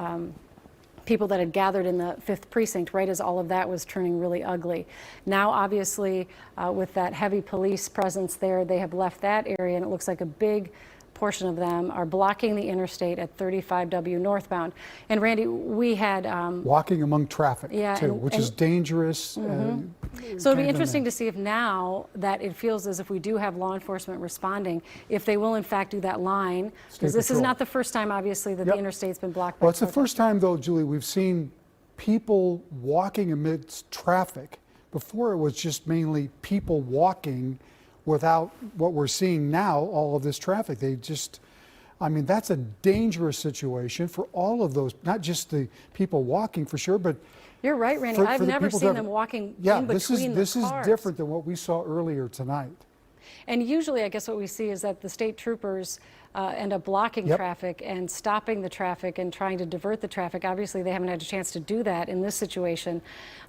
people that had gathered in the 5th precinct right as all of that was turning really ugly. Now, obviously, with that heavy police presence there, they have left that area, and it looks like a big portion of them are blocking the interstate at 35W northbound. And Randy, we had walking among traffic too, which is dangerous. So it'll be interesting to see if now that it feels as if we do have law enforcement responding, if they will in fact do that line, because this is not the first time, obviously, that the interstate's been blocked. Well, it's the first time, though, Julie, we've seen people walking amidst traffic. Before, it was just mainly people walking without what we're seeing now, all of this traffic. They just, I mean, that's a dangerous situation for all of those, not just the people walking for sure, but you're right, Randy. I've never seen them walking in between the cars. This is different than what we saw earlier tonight. And usually, I guess what we see is that the state troopers end up blocking traffic and stopping the traffic and trying to divert the traffic. Obviously, they haven't had a chance to do that in this situation.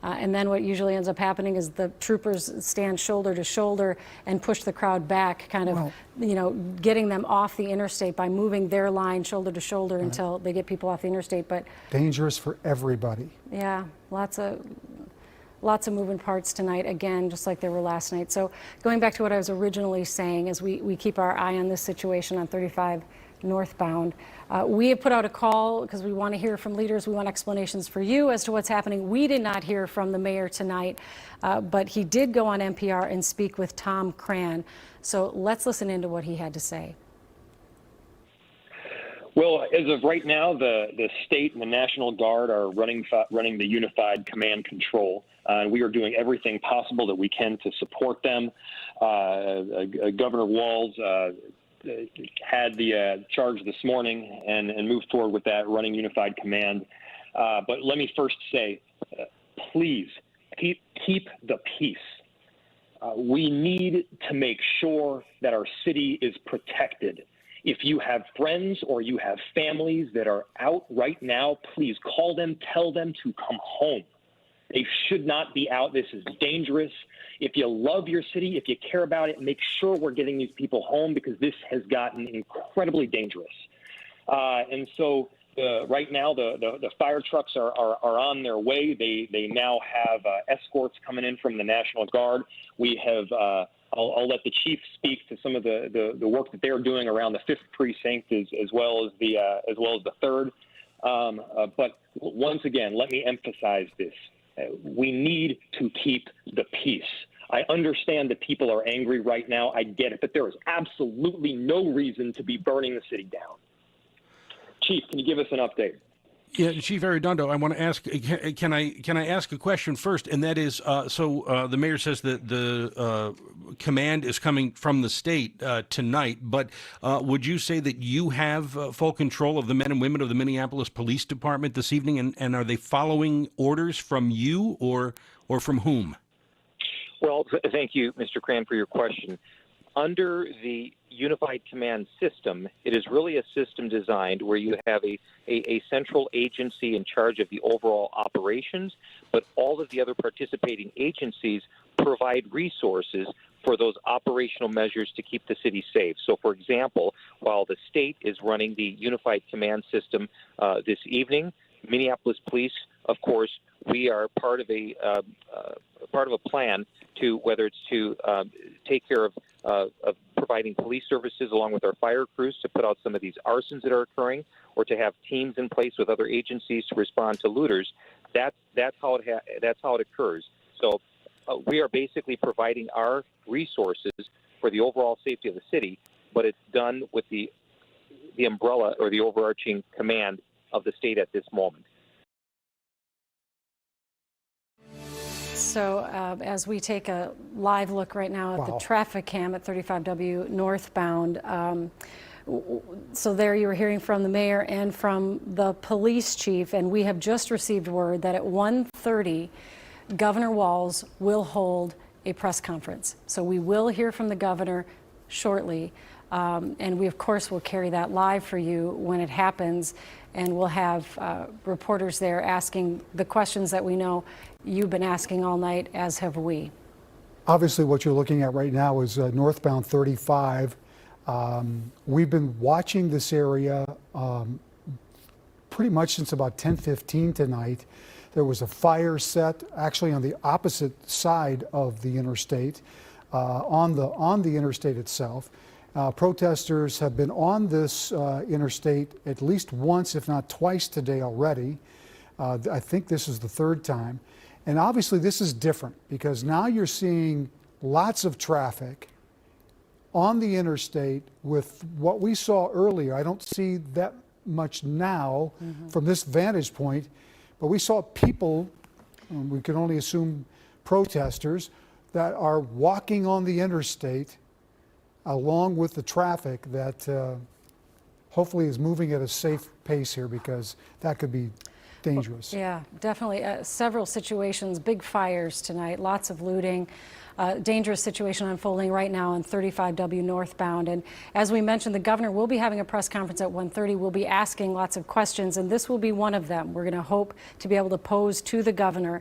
And then what usually ends up happening is the troopers stand shoulder to shoulder and push the crowd back, kind of, you know, getting them off the interstate by moving their line shoulder to shoulder until they get people off the interstate. But dangerous for everybody. Yeah, lots of moving parts tonight, again, just like there were last night. So going back to what I was originally saying, as we keep our eye on this situation on 35 northbound, we have put out a call because we want to hear from leaders. We want explanations for you as to what's happening. We did not hear from the mayor tonight, but he did go on NPR and speak with Tom Cran. So let's listen into what he had to say. Well, as of right now, the state and the National Guard are running the unified command control. We are doing everything possible that we can to support them. Governor Walz had the charge this morning and moved forward with that, running unified command. But let me first say, please keep the peace. We need to make sure that our city is protected. If you have friends or you have families that are out right now, please call them, tell them to come home. They should not be out. This is dangerous. If you love your city, if you care about it, make sure we're getting these people home, because this has gotten incredibly dangerous. And so right now the fire trucks are on their way. They now have escorts coming in from the National Guard. We have I'll let the chief speak to some of the work that they're doing around the 5th precinct as well as the 3rd. But once again, let me emphasize this. We need to keep the peace. I understand that people are angry right now. I get it. But there is absolutely no reason to be burning the city down. Chief, can you give us an update? Yeah, Chief Arredondo, I want to ask, can I ask a question first? And that is, the mayor says that the command is coming from the state tonight, but would you say that you have full control of the men and women of the Minneapolis Police Department this evening, and are they following orders from you or from whom? Well, thank you, Mr. Cran, for your question. Under the Unified Command System, it is really a system designed where you have a central agency in charge of the overall operations, but all of the other participating agencies provide resources for those operational measures to keep the city safe. So, for example, while the state is running the Unified Command System this evening, Minneapolis Police, of course, we are part of a plan to whether it's to take care of providing police services along with our fire crews to put out some of these arsons that are occurring, or to have teams in place with other agencies to respond to looters. That's how it occurs. So we are basically providing our resources for the overall safety of the city, but it's done with the umbrella or the overarching command of the state at this moment. So as we take a live look right now at the traffic cam at 35W northbound, so there you were hearing from the mayor and from the police chief, and we have just received word that at 1:30, Governor Walz will hold a press conference. So we will hear from the governor shortly, and we of course will carry that live for you when it happens, and we'll have reporters there asking the questions that we know you've been asking all night, as have we. Obviously, what you're looking at right now is northbound 35. We've been watching this area pretty much since about 10:15 tonight. There was a fire set actually on the opposite side of the interstate, on the interstate itself. Protesters have been on this interstate at least once, if not twice today already. I think this is the third time. And obviously this is different because now you're seeing lots of traffic on the interstate with what we saw earlier. I don't see that much now from this vantage point, but we saw people, we can only assume protesters, that are walking on the interstate along with the traffic that hopefully is moving at a safe pace here, because that could be dangerous. Yeah, definitely. Several situations, big fires tonight, lots of looting. Dangerous situation unfolding right now on 35W northbound. And as we mentioned, the governor will be having a press conference at 1:30. We'll be asking lots of questions, and this will be one of them. We're going to hope to be able to pose to the governor.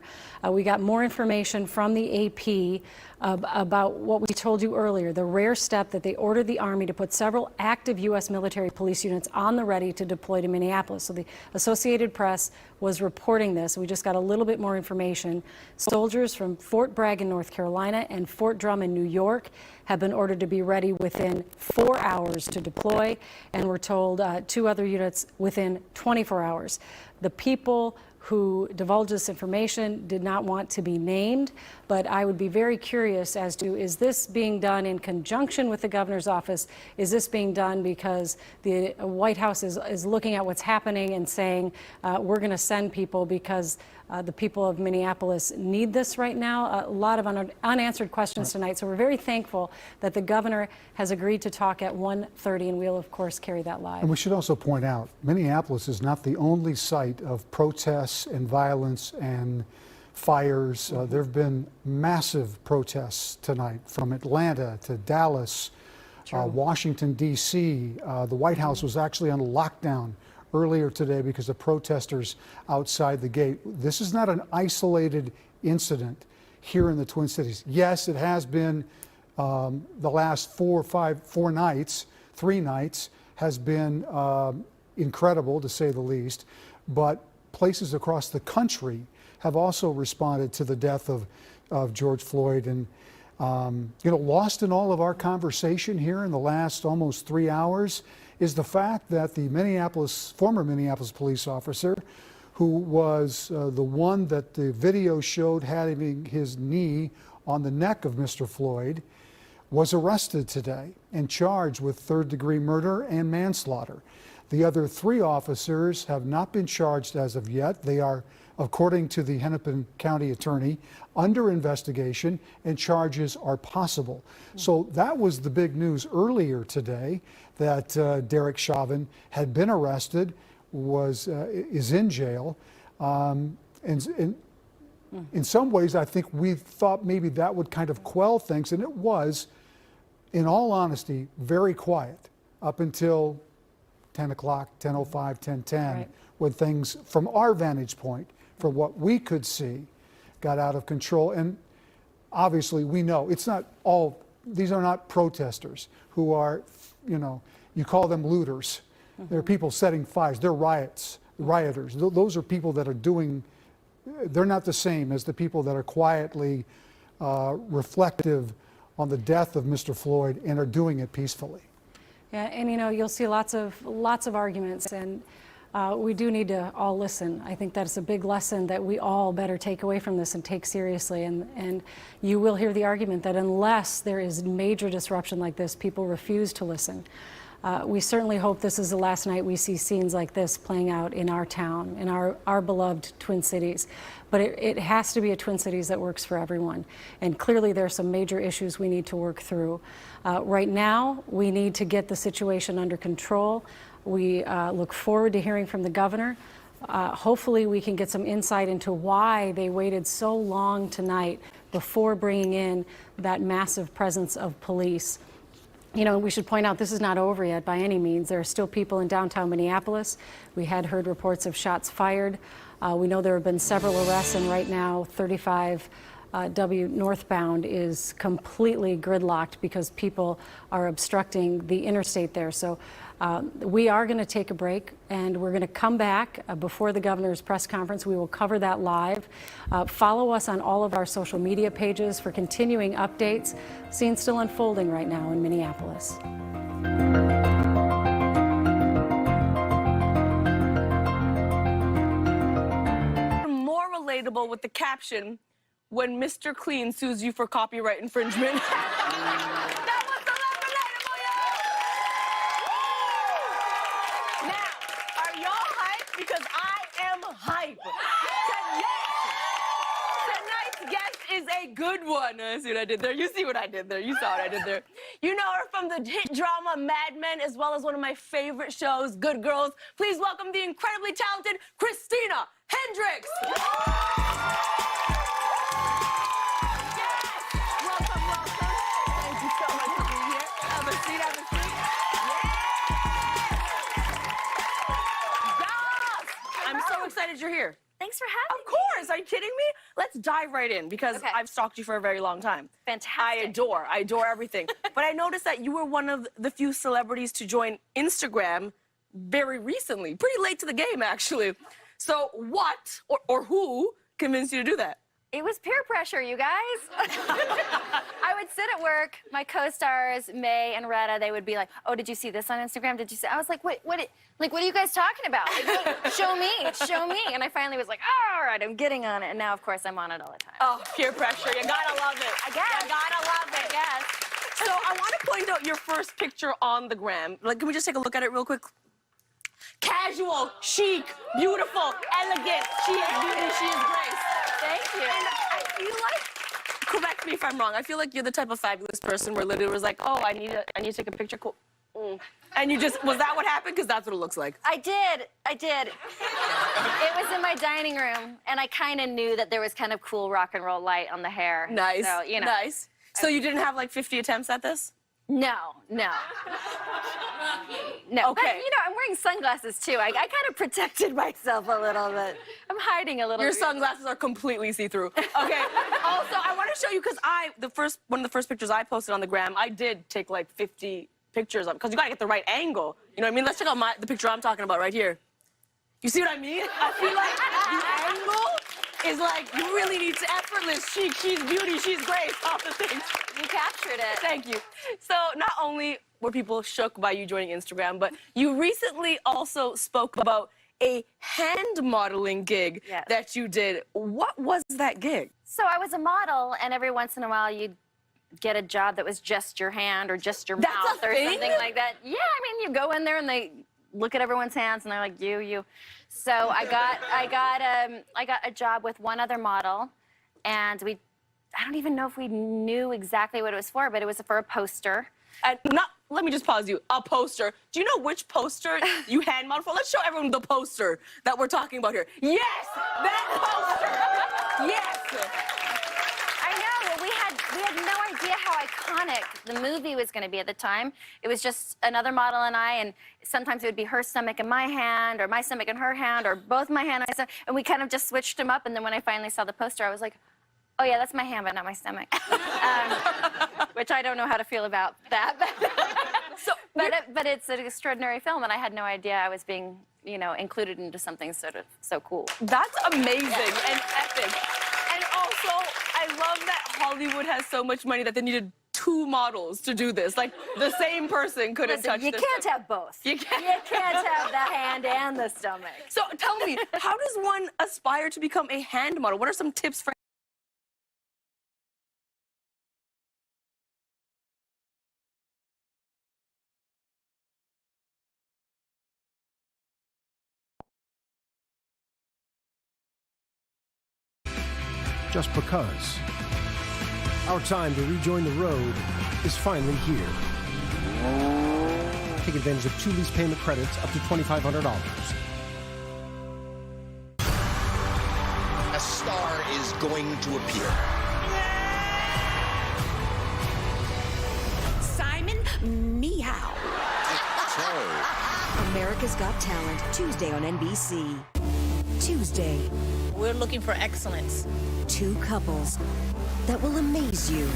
We got more information from the AP about what we told you earlier, the rare step that they ordered the Army to put several active U.S. military police units on the ready to deploy to Minneapolis. So the Associated Press was reporting this. We just got a little bit more information. Soldiers from Fort Bragg in North Carolina and Fort Drum in New York have been ordered to be ready within 4 hours to deploy, and we're told 2 other units within 24 hours. The people who divulged this information did not want to be named, but I would be very curious as to, is this being done in conjunction with the governor's office? Is this being done because the White House is looking at what's happening and saying, we're going to send people because the people of Minneapolis need this right now? A lot of unanswered questions tonight, so we're very thankful that the governor has agreed to talk at 1:30, and we'll of course carry that live. And we should also point out, Minneapolis is not the only site of protests and violence and fires. There have been massive protests tonight from Atlanta to Dallas, Washington, D.C. The White House was actually on lockdown earlier today because of protesters outside the gate. This is not an isolated incident here in the Twin Cities. Yes, it has been the last 3 nights has been incredible, to say the least, but places across the country have also responded to the death of George Floyd. And lost in all of our conversation here in the last almost 3 hours is the fact that the former Minneapolis police officer, who was the one that the video showed having his knee on the neck of Mr. Floyd, was arrested today and charged with third-degree murder and manslaughter. The other 3 officers have not been charged as of yet. They are, according to the Hennepin County Attorney, under investigation, and charges are possible. So that was the big news earlier today, that Derek Chauvin had been arrested, is in jail. And in some ways, I think we thought maybe that would kind of quell things, and it was, in all honesty, very quiet up until 10 o'clock, 10:05, 10:10, right, when things, from our vantage point, from what we could see, got out of control. And obviously, we know it's not all, these are not protesters who are, you call them looters. They're people setting fires, they're rioters. Those are people that are doing, they're not the same as the people that are quietly reflective on the death of Mr. Floyd and are doing it peacefully. Yeah, and you'll see lots of arguments, and we do need to all listen. I think that's a big lesson that we all better take away from this and take seriously. And you will hear the argument that unless there is major disruption like this, people refuse to listen. We certainly hope this is the last night we see scenes like this playing out in our town, in our beloved Twin Cities. But it has to be a Twin Cities that works for everyone. And clearly there are some major issues we need to work through. Right now, we need to get the situation under control. We look forward to hearing from the governor. Hopefully we can get some insight into why they waited so long tonight before bringing in that massive presence of police. We should point out this is not over yet by any means. There are still people in downtown Minneapolis. We had heard reports of shots fired. We know there have been several arrests, and right now 35W northbound is completely gridlocked because people are obstructing the interstate there. So we are going to take a break, and we're going to come back before the governor's press conference. We will cover that live. Follow us on all of our social media pages for continuing updates. Scenes still unfolding right now in Minneapolis. More relatable with the caption, "When Mr. Clean sues you for copyright infringement." Because I am hype. Tonight's guest is a good one. See what I did there? You see what I did there? You saw what I did there. You know her from the hit drama Mad Men, as well as one of my favorite shows, Good Girls. Please welcome the incredibly talented Christina Hendricks. Yes. Welcome, welcome. Thank you so much for being here. Have a seat, have a seat. I'm so excited you're here. Thanks for having me. Of course. Are you kidding me? Let's dive right in because I've stalked you for a very long time. Fantastic. I adore everything. But I noticed that you were one of the few celebrities to join Instagram very recently, pretty late to the game, actually. So what or who convinced you to do that? It was peer pressure, you guys. I would sit at work, my co-stars, May and Retta, they would be like, "Oh, did you see this on Instagram? Did you see?" I was like, what are you guys talking about? Like, show me. And I finally was like, oh, all right, I'm getting on it. And now, of course, I'm on it all the time. Oh, peer pressure. You gotta love it. I guess. You gotta love it. I guess. So I want to point out your first picture on the gram. Like, can we just take a look at it real quick? Casual, chic, beautiful, elegant. She is beauty, she is grace. Thank you. And I feel like, correct me if I'm wrong, I feel like you're the type of fabulous person where literally was like, oh, I need to take a picture. Cool. And you just, was that what happened? Because that's what it looks like. I did. It was in my dining room, and I kind of knew that there was kind of cool rock and roll light on the hair. Nice, so, nice. So you didn't have like 50 attempts at this? No. No. Okay. But, I'm wearing sunglasses, too. I kind of protected myself a little bit. I'm hiding a little Your bit. sunglasses are completely see-through. Okay. Also, I want to show you, because one of the first pictures I posted on the gram, I did take like 50 pictures of, because you got to get the right angle. You know what I mean? Let's check out the picture I'm talking about right here. You see what I mean? I feel like the angle is like, you really need to effortless. She's beauty, she's grace, all the things. You captured it. Thank you. So not only were people shook by you joining Instagram, but you recently also spoke about a hand modeling gig that you did. What was that gig? So I was a model, and every once in a while you'd get a job that was just your hand or just your mouth or something like that. Yeah, I mean, you go in there and they look at everyone's hands, and they're like, you. So I got a job with one other model, and I don't even know if we knew exactly what it was for, but it was for a poster. And let me just pause you. A poster. Do you know which poster you hand modeled for? Let's show everyone the poster that we're talking about here. Yes, that poster. Yes. I know. Well, we had no idea how iconic the movie was going to be at the time. It was just another model and I, and sometimes it would be her stomach in my hand, or my stomach in her hand, or both my hand and my stomach, and we kind of just switched them up. And then when I finally saw the poster, I was like, oh yeah, that's my hand, but not my stomach. Which I don't know how to feel about that. But it's an extraordinary film, and I had no idea I was being, included into something so cool. That's amazing and epic. And also, I love that Hollywood has so much money that they needed 2 models to do this. Like, the same person couldn't touch this. You can't have both. You can't have the hand and the stomach. So tell me, how does one aspire to become a hand model? What are some tips for just because. Our time to rejoin the road is finally here. Take advantage of 2 lease payment credits up to $2,500. A star is going to appear. Simon Meow. America's Got Talent, Tuesday on NBC. Tuesday. We're looking for excellence. 2 couples that will amaze you.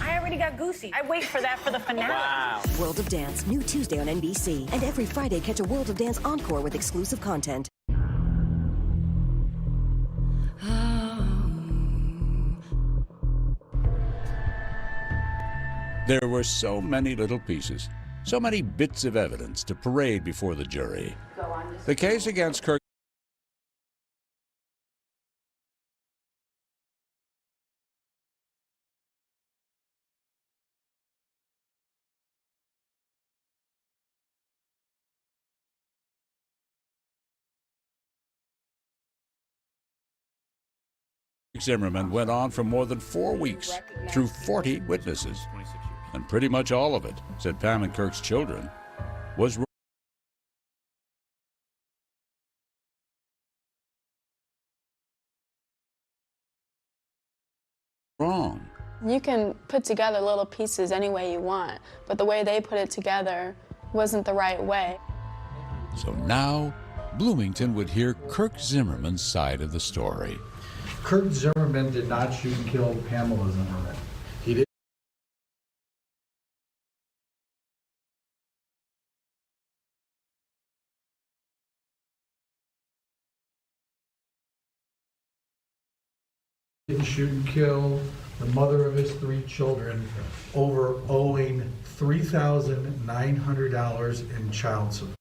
I already got goosey. I wait for that for the finale. Wow. World of Dance, new Tuesday on NBC. And every Friday, catch a World of Dance encore with exclusive content. There were so many little pieces, so many bits of evidence to parade before the jury. The case against Kirk Zimmerman went on for more than 4 weeks through 40 witnesses. And pretty much all of it, said Pam and Kirk's children, was wrong. You can put together little pieces any way you want, but the way they put it together wasn't the right way. So now, Bloomington would hear Kirk Zimmerman's side of the story. Kirk Zimmerman did not shoot and kill Pamela Zimmerman. He did. Didn't shoot and kill the mother of his 3 children over owing $3,900 in child support.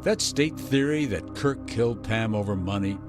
That state theory that Kirk killed Pam over money